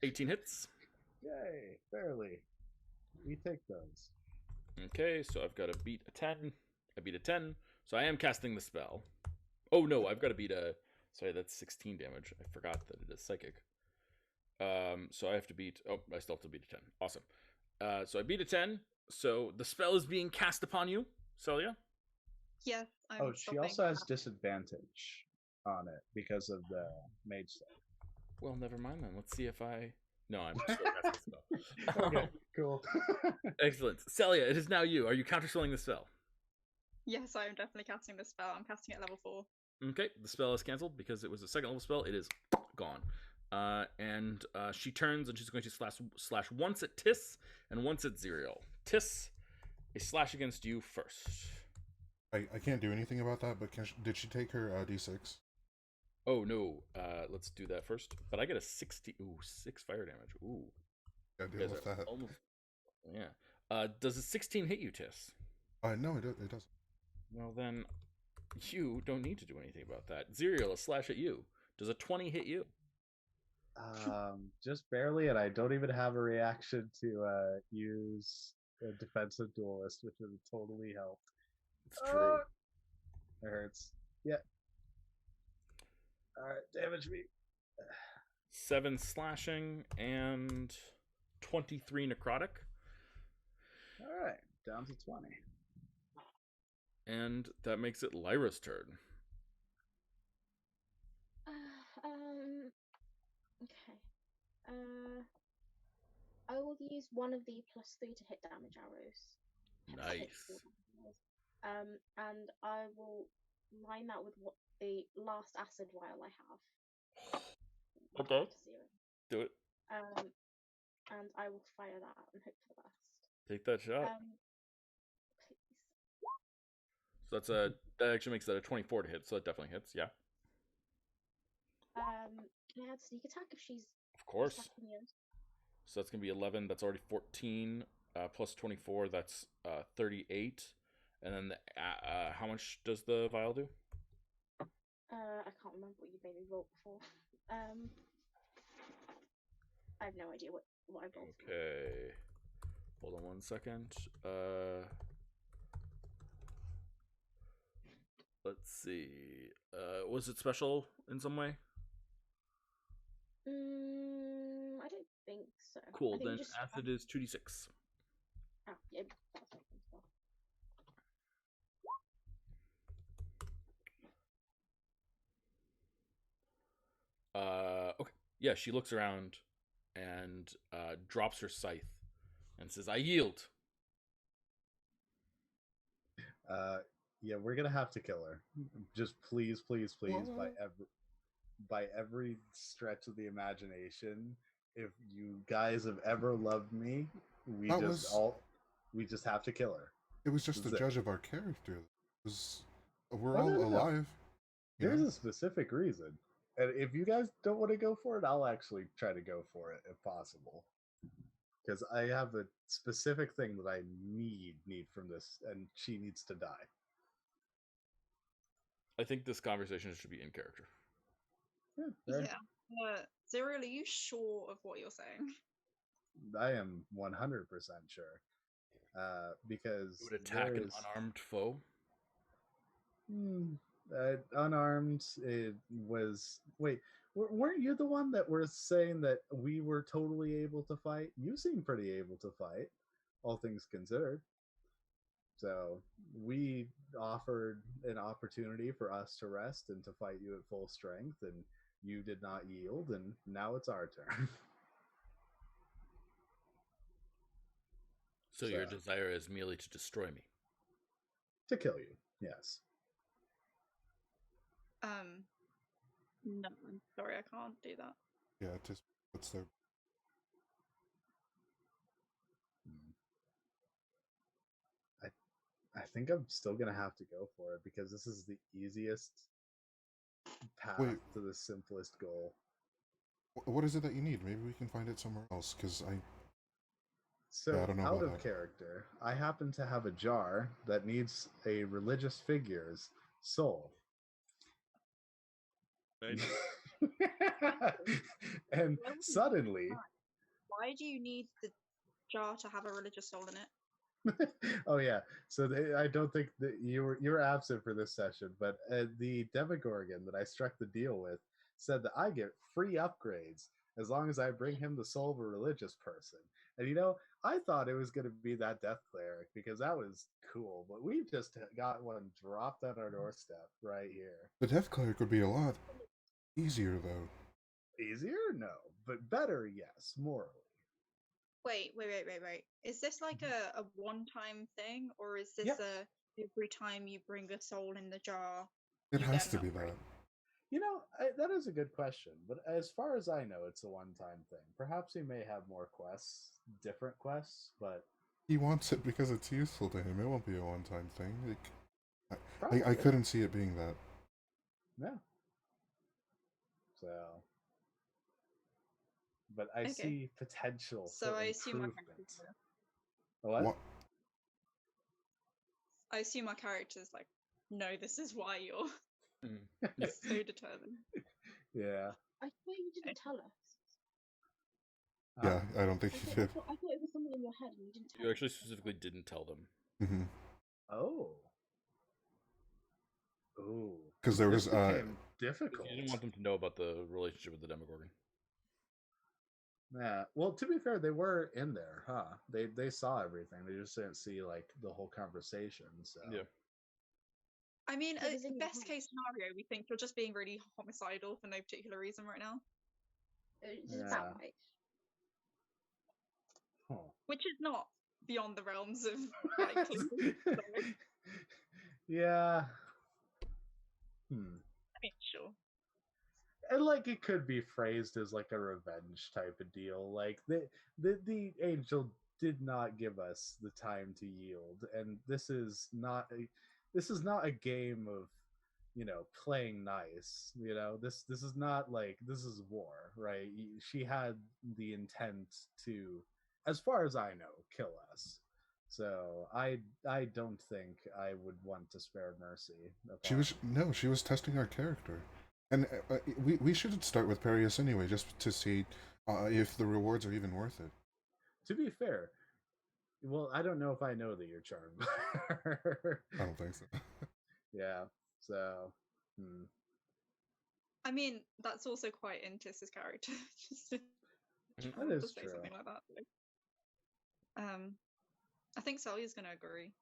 18 hits. Yay, barely. We take those. Okay, so I've got to beat a 10. I beat a 10, so I am casting the spell. Oh no, I've got to beat a... Sorry, that's 16 damage. I forgot that it is psychic. So I have to beat... Oh, I still have to beat a 10. Awesome. So I beat a 10, so the spell is being cast upon you, Celia. Yes. She also has disadvantage on it because of the mage stuff. Well, never mind then. Let's see if I... No, I'm still casting the spell. Okay, cool. Excellent. Celia, it is now you. Are you counterspelling the spell? Yes, I am definitely casting the spell. I'm casting it at level 4. Okay, the spell is cancelled because it was a second level spell. It is gone. And she turns and she's going to slash once at Tis and once at Zerial. Tis, a slash against you first. I can't do anything about that, but did she take her D6? Oh, no. Let's do that first. But I get a 60... Ooh, 6 fire damage. Ooh. Yeah, deal with that. Almost, yeah. Does a 16 hit you, Tis? No, it doesn't. Well, then, you don't need to do anything about that. Zerial, a slash at you. Does a 20 hit you? Just barely, and I don't even have a reaction to use a defensive duelist, which would totally help. It's true. It hurts. Yeah. Alright, damage me. 7 slashing and 23 necrotic. Alright, down to 20. And that makes it Lyra's turn. Okay. I will use one of the +3 to hit damage arrows. Nice. And I will line that with what the last acid vial I have. Okay. Do it. And I will fire that and hope for the best. Take that shot. Please. So that actually makes that a 24 to hit, so that definitely hits, yeah. Can I add sneak attack if she's... Of course. So that's going to be 11, that's already 14, plus 24, that's 38. And then how much does the vial do? I can't remember what you made me roll before. I have no idea what I rolled. Okay. Hold on 1 second. Let's see. Was it special in some way? I don't think so. Cool. Think then acid is 2d6. Oh, yeah, that's what I think so. Okay. Yeah, she looks around and drops her scythe and says, "I yield." Yeah, we're gonna have to kill her. Just please, please, please, by every stretch of the imagination, if you guys have ever loved me, we just have to kill her. It was just That's the it. judge of our character. We're all alive. There's a specific reason. And if you guys don't want to go for it, I'll actually try to go for it if possible. Because I have a specific thing that I need from this, and she needs to die. I think this conversation should be in character. Yeah. Zero, are you sure of what you're saying? I am 100% sure. Because you would attack an unarmed foe? Unarmed, it was... Wait, weren't you the one that was saying that we were totally able to fight? You seem pretty able to fight, all things considered. So we offered an opportunity for us to rest and to fight you at full strength, and you did not yield, and now it's our turn. So your desire is merely to destroy me? To kill you, yes. No, I'm sorry, I can't do that. Yeah, just what's there. I think I'm still gonna have to go for it because this is the easiest path to the simplest goal. What is it that you need? Maybe we can find it somewhere else. Because So, I don't know out about of that. character, I happen to have a jar that needs a religious figure's soul. And suddenly... Why do you need the jar to have a religious soul in it? Oh yeah, so I don't think that you were absent for this session, but the Demogorgon that I struck the deal with said that I get free upgrades as long as I bring him the soul of a religious person. And I thought it was going to be that Death Cleric because that was cool, but we've just got one dropped on our doorstep right here. The Death Cleric would be a lot easier, though. Easier? No, but better, yes, morally. Wait. Is this like a one-time thing, or is this every time you bring a soul in the jar? It has to be that. That is a good question, but as far as I know, it's a one-time thing. Perhaps he may have more quests, different quests, but... He wants it because it's useful to him. It won't be a one-time thing. I couldn't see it being that. Yeah. So... But I see potential for I assume improvement. What? I assume our character's like, no, this is why you're so determined. Yeah. I thought you didn't tell us. Yeah, I don't think you did. I thought it was something in your head and you didn't tell You actually specifically didn't tell them. Mm-hmm. Oh. Ooh. Because there was difficult. You didn't want them to know about the relationship with the Demogorgon. Yeah. Well, to be fair, they were in there, huh? They saw everything. They just didn't see like the whole conversation. So yeah. I mean, best case scenario, we think you're just being really homicidal for no particular reason right now. Is that right? Huh. Which is not beyond the realms of likely. Yeah. I mean, sure. And like it could be phrased as like a revenge type of deal. Like the angel did not give us the time to yield, and this is not a game of playing nice. This is not like this is war, right? She had the intent to, as far as I know, kill us. So I don't think I would want to spare mercy. She was testing our character, and we should start with Perius anyway, just to see if the rewards are even worth it. To be fair, well, I don't know if I know that you're charmed. I don't think so. Yeah. So. I mean, that's also quite Intis's character. Just to, that is say true. something like that. I think Salia's gonna agree.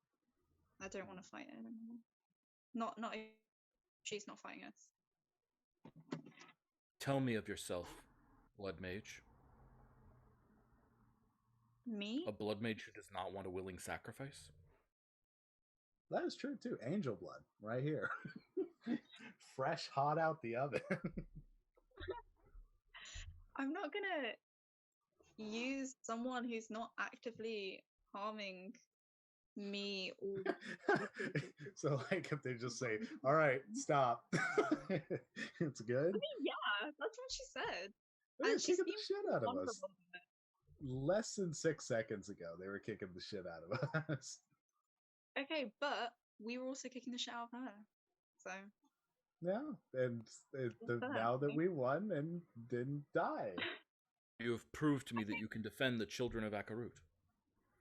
I don't want to fight her anymore. Not if she's not fighting us. Tell me of yourself, Blood Mage. Me? A Blood Mage who does not want a willing sacrifice? That is true too. Angel blood, right here. Fresh, hot out the oven. I'm not gonna use someone who's not actively harming me or so like if they just say, all right, stop. It's good. I mean, yeah, that's what she said. They were kicking the shit out of us. Less than 6 seconds ago, they were kicking the shit out of us. Okay, but we were also kicking the shit out of her. So yeah, and now that we won and didn't die. You have proved to me that you can defend the children of Akarut.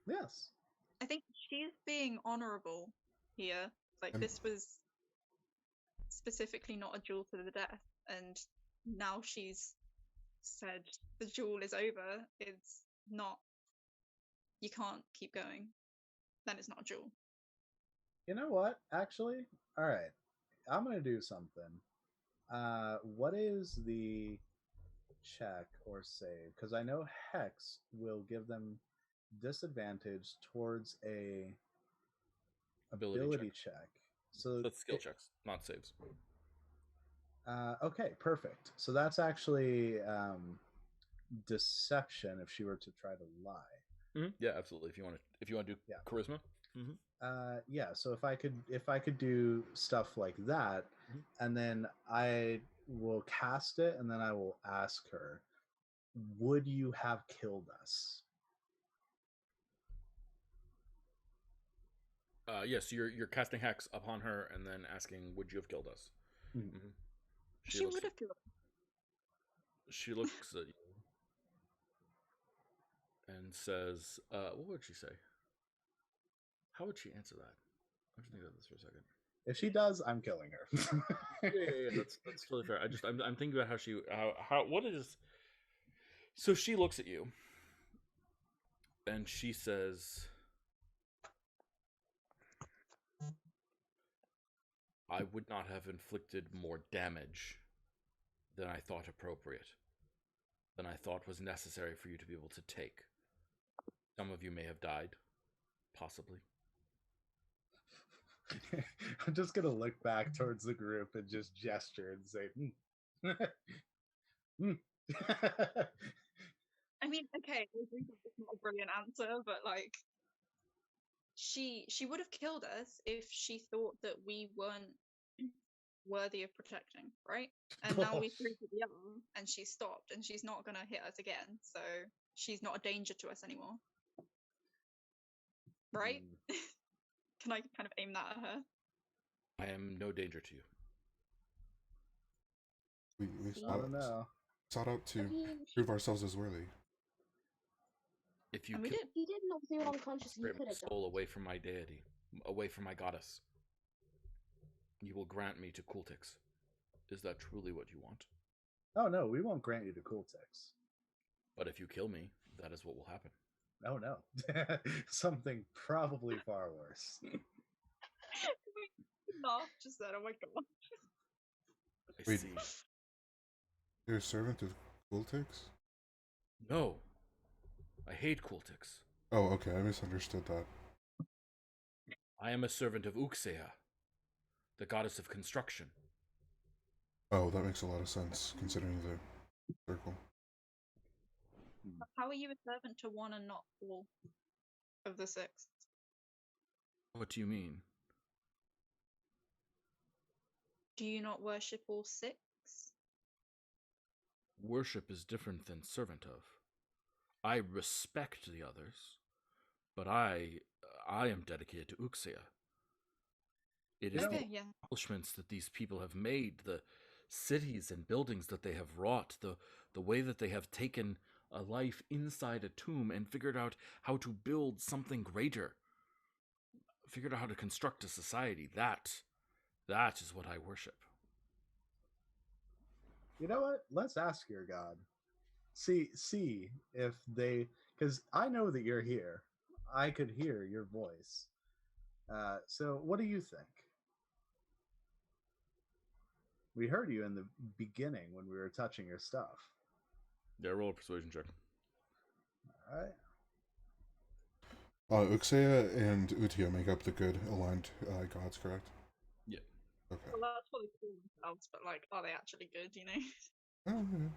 Yes. I think she's being honorable here. Like, this was specifically not a duel to the death, and now she's said the duel is over. It's not. You can't keep going. Then it's not a duel. You know what? Actually, all right. I'm gonna do something. What is the check or save? Because I know Hex will give them disadvantage towards a ability check. So that's skill checks, not saves. Okay, perfect. So that's actually deception if she were to try to lie. Mm-hmm. Yeah, absolutely. If you want to do charisma. Mm-hmm. Yeah. So if I could do stuff like that, and then I will cast it, and then I will ask her, "Would you have killed us?" Yes, you're casting hex upon her, and then asking, "Would you have killed us?" Mm-hmm. She would have killed us. She looks at you and says, "What would she say? How would she answer that?" I'm just thinking about this for a second. If she does, I'm killing her. yeah, that's totally fair. I'm thinking about what is. So she looks at you, and she says, "I would not have inflicted more damage than I thought appropriate, than I thought was necessary for you to be able to take. Some of you may have died, possibly." I'm just gonna look back towards the group and just gesture and say, I mean, okay, it's not a brilliant answer, but like, she would have killed us if she thought that we weren't worthy of protecting, right? And now we proved it the other, and she stopped, and she's not gonna hit us again, so she's not a danger to us anymore, right? Can I kind of aim that at her? I am no danger to you. We sought out to prove ourselves as worthy. If you he did not feel unconscious, he could have soul away from my deity, away from my goddess, you will grant me to Kultix. Is that truly what you want? Oh no, we won't grant you to Kultix. But if you kill me, that is what will happen. Oh no. Something probably far worse. No, just that. Oh my god. I see. You're a servant of Kultix? No. I hate Kultix. Oh, okay, I misunderstood that. I am a servant of Uxea, the goddess of construction. Oh, that makes a lot of sense, considering the circle. How are you a servant to one and not all of the six? What do you mean? Do you not worship all six? Worship is different than servant of. I respect the others, but I I am dedicated to Uxia. It is the accomplishments that these people have made, the cities and buildings that they have wrought, the way that they have taken a life inside a tomb and figured out how to build something greater, figured out how to construct a society. That is what I worship. You know what? Let's ask your god. See if they, because I know that you're here. I could hear your voice. So what do you think? We heard you in the beginning when we were touching your stuff. Yeah, roll a persuasion check. All right. Uxea and Utia make up the good aligned gods, correct? Yeah. Okay. Well, that's what they call themselves, but like, are they actually good? You know. Oh, yeah.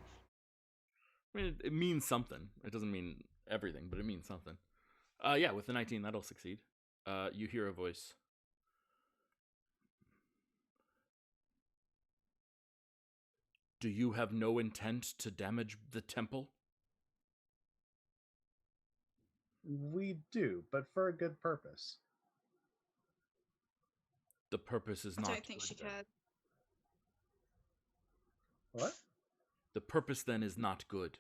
I mean, it means something. It doesn't mean everything, but it means something. Yeah, with the 19, that'll succeed. You hear a voice. Do you have no intent to damage the temple? We do, but for a good purpose. The purpose is not. I don't think she cared. What? The purpose then is not good.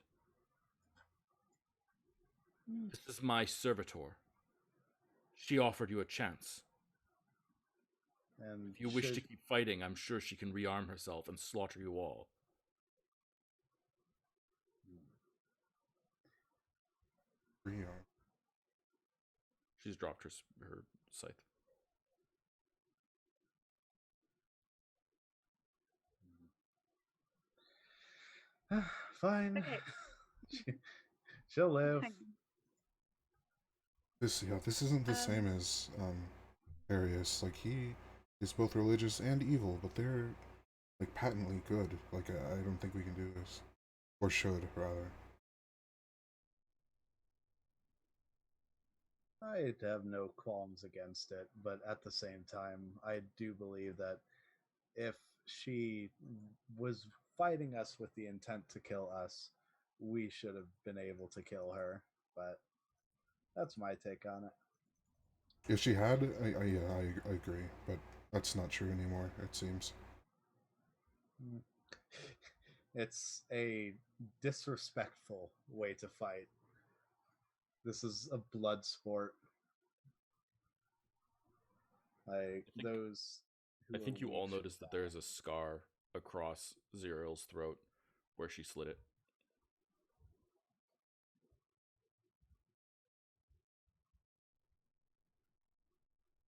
This is my servitor. She offered you a chance. And if you wish to keep fighting, I'm sure she can rearm herself and slaughter you all. Rearm. She's dropped her scythe. Fine. Okay. She'll live. This isn't the same as Arius. Like, he is both religious and evil, but they're like patently good. Like, I don't think we can do this, or should rather. I have no qualms against it, but at the same time, I do believe that if she was fighting us with the intent to kill us, we should have been able to kill her. But that's my take on it. If she had, I agree, but that's not true anymore, it seems. It's a disrespectful way to fight. This is a blood sport. Like those. I think you all noticed that there is a scar across Zeriel's throat where she slit it.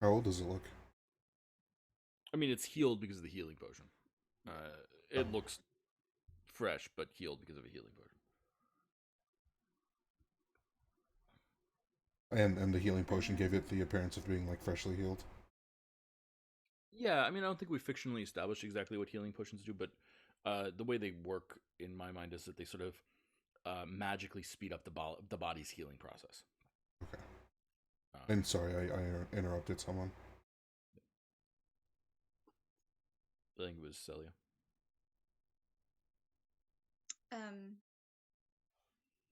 How old does it look? I mean, it's healed because of the healing potion. It looks fresh, but healed because of a healing potion. And the healing potion gave it the appearance of being like freshly healed. Yeah, I mean, I don't think we fictionally established exactly what healing potions do, but the way they work in my mind is that they sort of magically speed up the body's healing process. Okay. And sorry, I interrupted someone. I think it was Celia.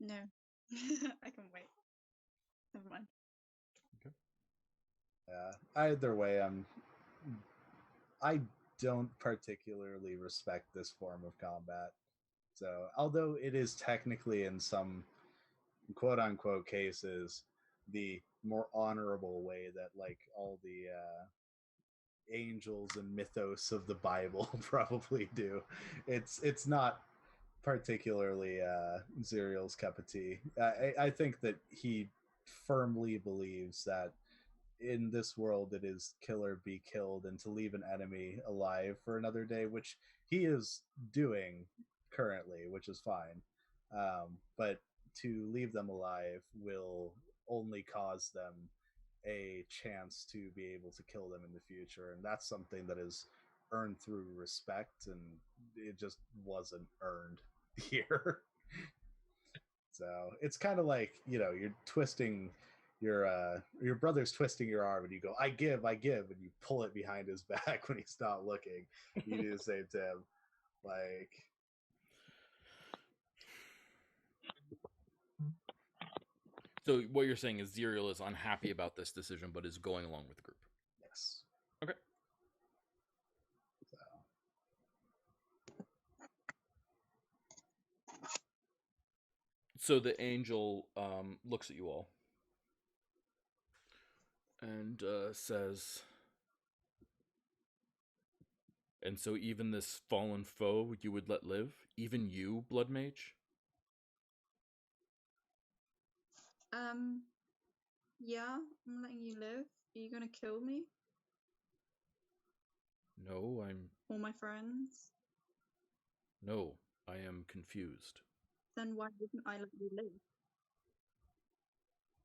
No. I can wait. Never mind. Okay. Yeah. Either way, I don't particularly respect this form of combat. So, although it is technically in some quote unquote cases the more honorable way that like all the angels and mythos of the Bible probably do, it's not particularly Zeriel's cup of tea. I think that he firmly believes that in this world it is kill or be killed, and to leave an enemy alive for another day, which he is doing currently, which is fine. But to leave them alive will only cause them a chance to be able to kill them in the future, and that's something that is earned through respect, and it just wasn't earned here. So it's kind of like, you know, you're twisting your brother's twisting your arm and you go, I give, and you pull it behind his back when he's not looking. You do the same to him. Like, So what you're saying is Zerial is unhappy about this decision, but is going along with the group. Yes. Okay. So the angel looks at you all and says, "And so even this fallen foe you would let live? Even you, Blood Mage?" Yeah, I'm letting you live. Are you gonna kill me? No, Or my friends? No, I am confused. Then why wouldn't I let you live?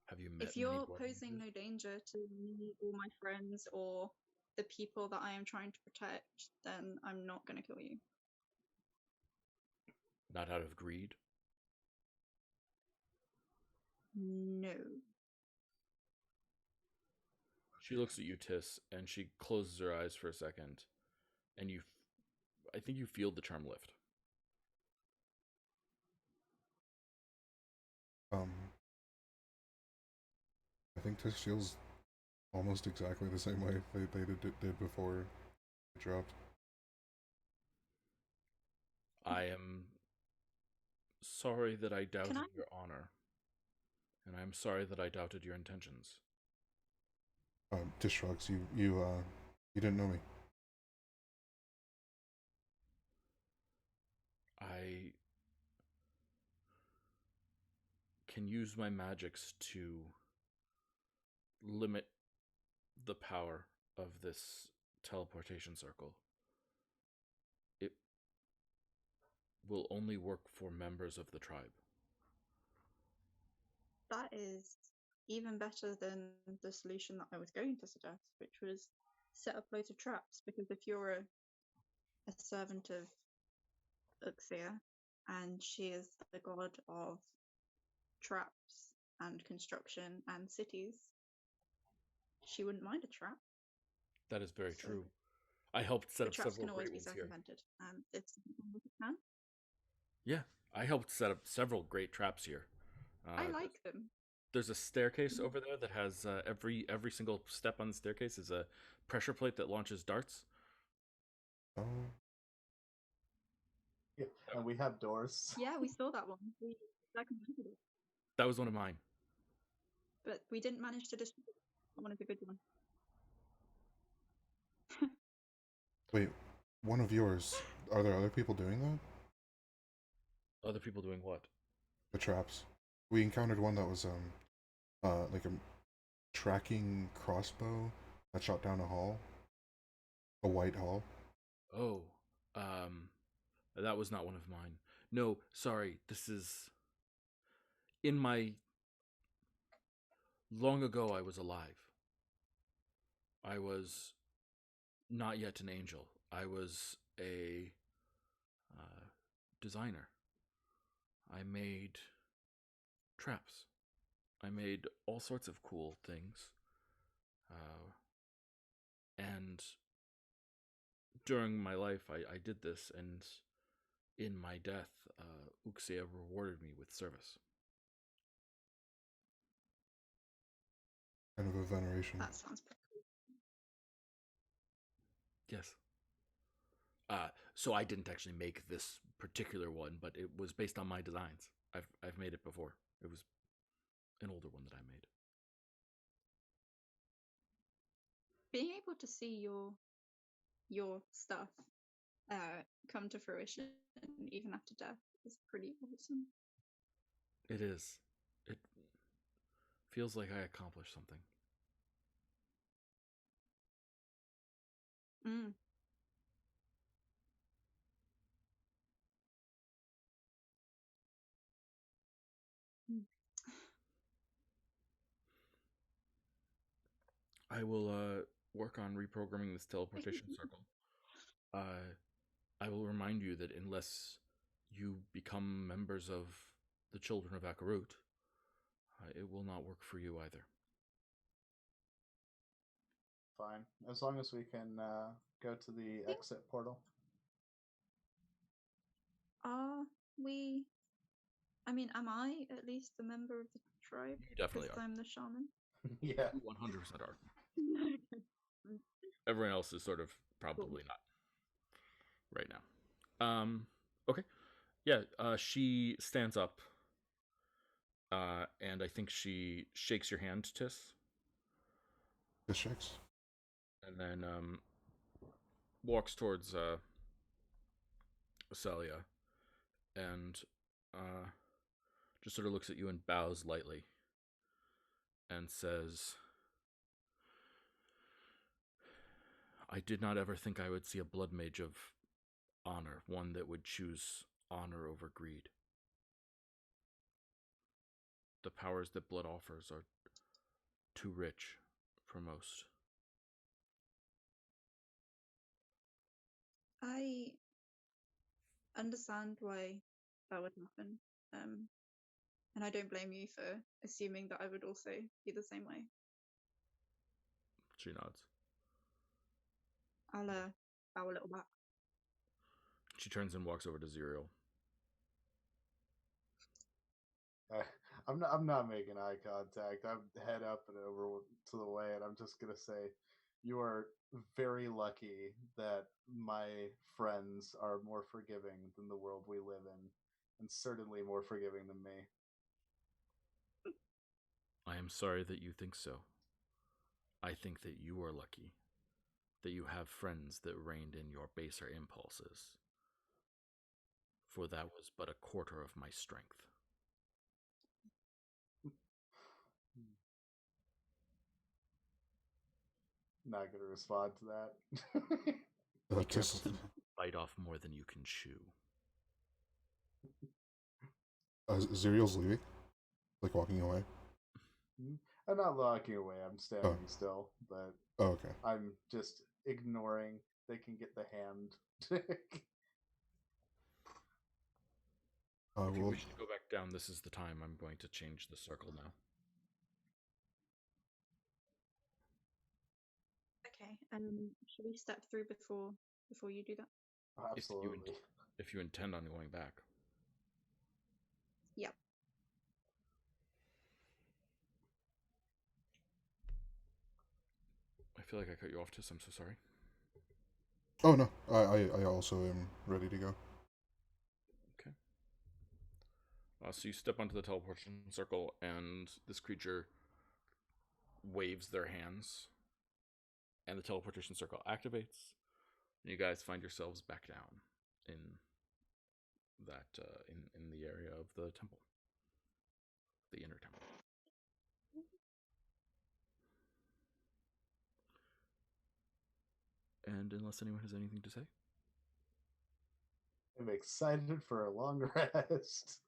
Have you met If many you're Blood posing Mages? no danger to me or my friends or the people that I am trying to protect, then I'm not gonna kill you. Not out of greed? No. She looks at you, Tiss, and she closes her eyes for a second, and I think you feel the charm lift. I think Tiss feels almost exactly the same way they did before it dropped. I am sorry that I doubted I? your honor, and I am sorry that I doubted your intentions. Tiss shrugs. You didn't know me. I can use my magics to limit the power of this teleportation circle. It will only work for members of the tribe. That is even better than the solution that I was going to suggest, which was set up loads of traps. Because if you're a servant of Uxia and she is the god of traps and construction and cities, she wouldn't mind a trap. That is very So true. I helped set the up traps several can always great be ones here. circumvented, and it's something we can. Yeah, I helped set up several great traps here. I like them. There's a staircase over there that has every single step on the staircase is a pressure plate that launches darts. Oh. Yeah, and we have doors. Yeah, we saw that one. We circumvented it, That was one of mine. but we didn't manage to destroy it. One of the good ones. Wait, one of yours. Are there other people doing that? Other people doing what? The traps. We encountered one that was like a tracking crossbow that shot down a hall. A white hall. Oh, that was not one of mine. No, sorry. This is in my long ago. I was alive. I was not yet an angel. I was a designer. I made traps. I made all sorts of cool things. And during my life, I did this, and in my death, Uxia rewarded me with service. Kind of a veneration. That sounds pretty cool. Yes. So I didn't actually make this particular one, but it was based on my designs. I've made it before. It was an older one that I made. Being able to see your stuff come to fruition even after death is pretty awesome. It is. It feels like I accomplished something. Mm. I will work on reprogramming this teleportation circle. I will remind you that unless you become members of the Children of Akarut, it will not work for you either. Fine, as long as we can go to the exit portal. Are we I mean, am I at least a member of the tribe? You definitely Because are. I'm the shaman. Yeah. You 100% are. Everyone else is sort of probably not right now. Okay. Yeah, she stands up, and I think she shakes your hand, Tis. Tis shakes. And then walks towards Celia, and just sort of looks at you and bows lightly, and says, I did not ever think I would see a blood mage of honor, one that would choose honor over greed. The powers that blood offers are too rich for most. I understand why that would happen. And I don't blame you for assuming that I would also be the same way. She nods. I'll bow a little back. She turns and walks over to Zerial. I'm not making eye contact. I'm head up and over to the way, and I'm just gonna say, you are very lucky that my friends are more forgiving than the world we live in, and certainly more forgiving than me. I am sorry that you think so. I think that you are lucky that you have friends that reined in your baser impulses, for that was but a quarter of my strength. Not gonna respond to that. Be careful to bite off more than you can chew. Zerial's leaving? Like walking away? I'm not walking away, I'm standing still, but okay. I'm just ignoring. They can get the hand. If you wish to go back down, this is the time. I'm going to change the circle now. Okay, should we step through before you do that? Absolutely. If you intend on going back. Yep. I feel like I cut you off, Tis. I'm so sorry. Oh no, I also am ready to go. Okay. So you step onto the teleportation circle, and this creature waves their hands, and the teleportation circle activates, and you guys find yourselves back down in that in the area of the temple, the inner temple. And unless anyone has anything to say, I'm excited for a long rest.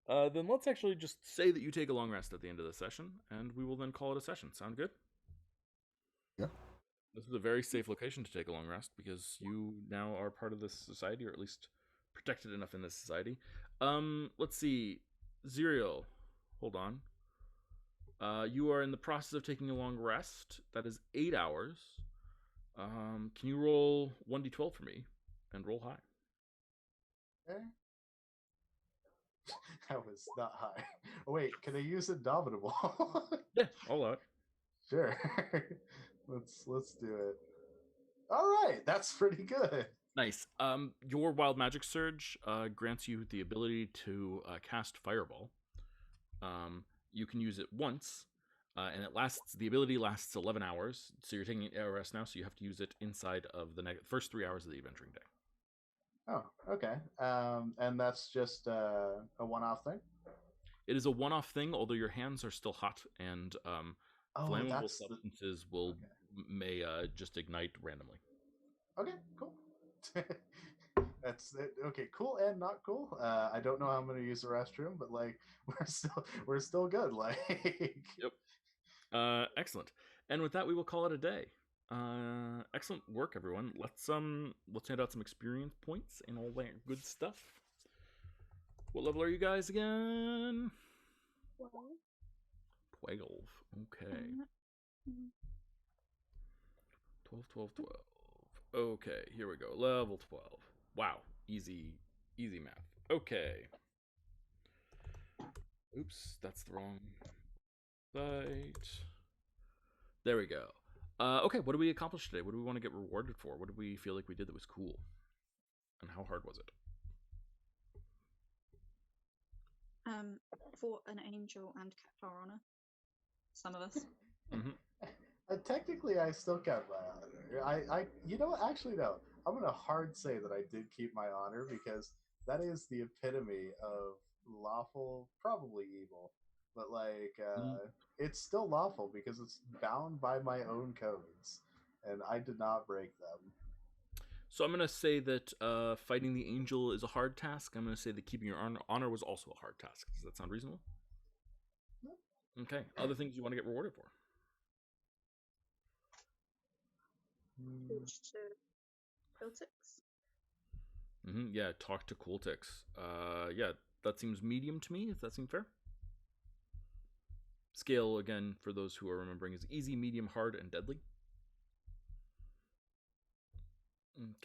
Then let's actually just say that you take a long rest at the end of the session, and we will then call it a session. Sound good? Yeah. This is a very safe location to take a long rest because you now are part of this society, or at least protected enough in this society. Let's see. Zerial, hold on. You are in the process of taking a long rest. That is 8 hours. Can you roll 1d12 for me and roll high? Okay. That was not high. Oh, wait, can I use Indomitable? Yeah, all out. Sure. let's do it. All right, that's pretty good. Nice. Your Wild Magic Surge grants you the ability to cast Fireball. You can use it once, and it lasts. The ability lasts 11 hours. So you're taking an hour rest now, so you have to use it inside of the first 3 hours of the adventuring day. Oh, okay. And that's just a one-off thing? It is a one-off thing, although your hands are still hot, and flammable substances may just ignite randomly. Okay, cool. That's it. Okay, cool and not cool. I don't know how I'm going to use the restroom, but like we're still good. Like, yep. Excellent. And with that, we will call it a day. Excellent work, everyone. Let's hand out some experience points and all that good stuff. What level are you guys again? 12. 12. Okay. 12. Okay, here we go. Level 12. Wow, easy math. Okay. Oops, that's the wrong site. There we go. Okay, what did we accomplish today? What do we want to get rewarded for? What did we feel like we did that was cool? And how hard was it? For an angel and kept our honor. Some of us. Technically, I still kept my honor. You know what? Actually, no. I'm gonna hard say that I did keep my honor because that is the epitome of lawful, probably evil, but like it's still lawful because it's bound by my own codes, and I did not break them. So I'm gonna say that fighting the angel is a hard task. I'm gonna say that keeping your honor was also a hard task. Does that sound reasonable? Yep. Okay. Other things you want to get rewarded for? Yeah, talk to Cooltix. Yeah, that seems medium to me. If that seems fair. Scale again for those who are remembering is easy, medium, hard, and deadly.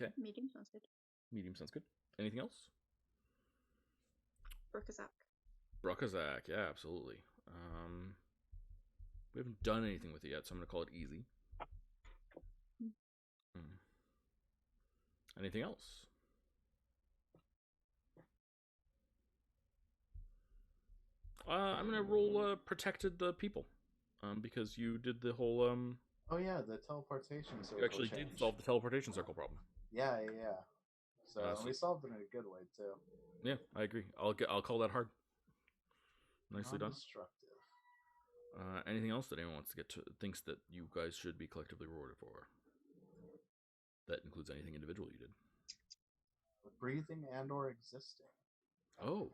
Okay. Medium sounds good. Medium sounds good. Anything else? Brookazak, yeah, absolutely. We haven't done anything with it yet, so I'm going to call it easy. Anything else? I'm going to roll protected the people, because you did the whole... Oh yeah, the teleportation circle. You actually did solve the teleportation circle problem. Yeah. So we solved it in a good way too. Yeah, I agree. I'll call that hard. Nicely done. Destructive. Anything else that anyone wants to get to thinks that you guys should be collectively rewarded for? That includes anything individual you did. Breathing and or existing. Oh.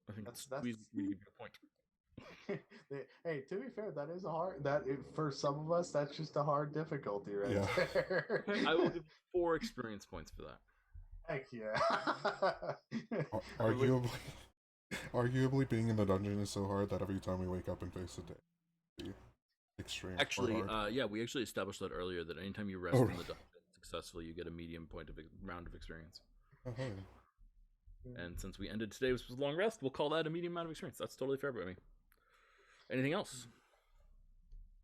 I think that's really a good point. Hey, to be fair, that is a hard. For some of us, that's just a hard difficulty, right there. I will give you 4 experience points for that. Heck yeah! Arguably, being in the dungeon is so hard that every time we wake up and face the day, extreme. Actually, yeah, we actually established that earlier. That anytime you rest in the dungeon successfully, you get a medium point of round of experience. And since we ended today with a long rest, we'll call that a medium amount of experience. That's totally fair by me. Anything else?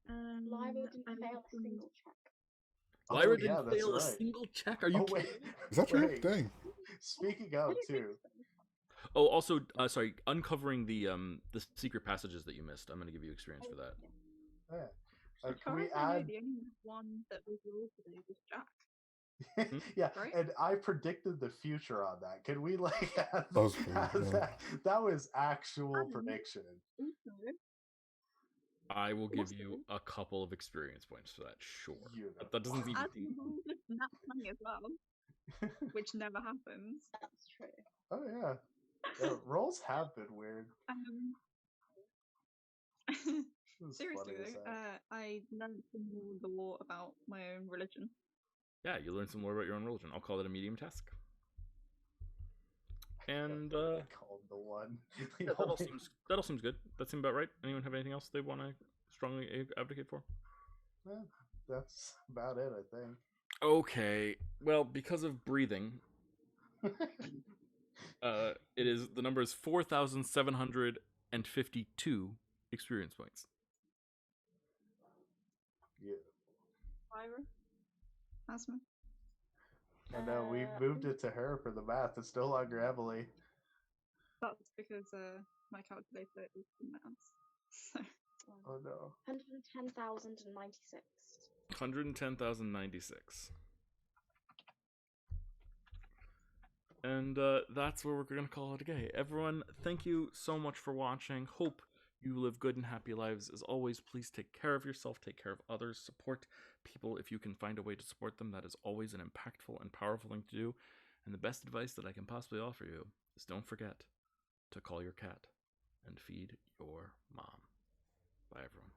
Lyra didn't fail a single check. Lyra didn't fail a single check? Are you kidding? Is that true? Dang. Speaking of, too. Oh, also, sorry, uncovering the secret passages that you missed. I'm going to give you experience for that. Yeah. Can we add... The only one that was rolled today was Jack. Yeah, right? And I predicted the future on that. Can we like have that? That was actual prediction. I will give you a couple of experience points for that, sure. That doesn't seem not funny as well, which never happens. That's true. Oh yeah, rolls have been weird. Seriously though, I learned some more lore about my own religion. Yeah, you learn some more about your own religion. I'll call it a medium task. And called the one. Yeah, that all seems good. That seems about right. Anyone have anything else they want to strongly advocate for? Well, that's about it, I think. Okay. Well, because of breathing, the number is 4,752 experience points. Yeah. Lyra? Asma? I know, we moved it to her for the math. It's no longer Emily. That's because my calculator is in maths. So. Oh no. 110,096. 110,096. And that's where we're going to call it a day. Everyone, thank you so much for watching. Hope you live good and happy lives. As always, please take care of yourself, take care of others, support people if you can find a way to support them. That is always an impactful and powerful thing to do. And the best advice that I can possibly offer you is don't forget to call your cat and feed your mom. Bye, everyone.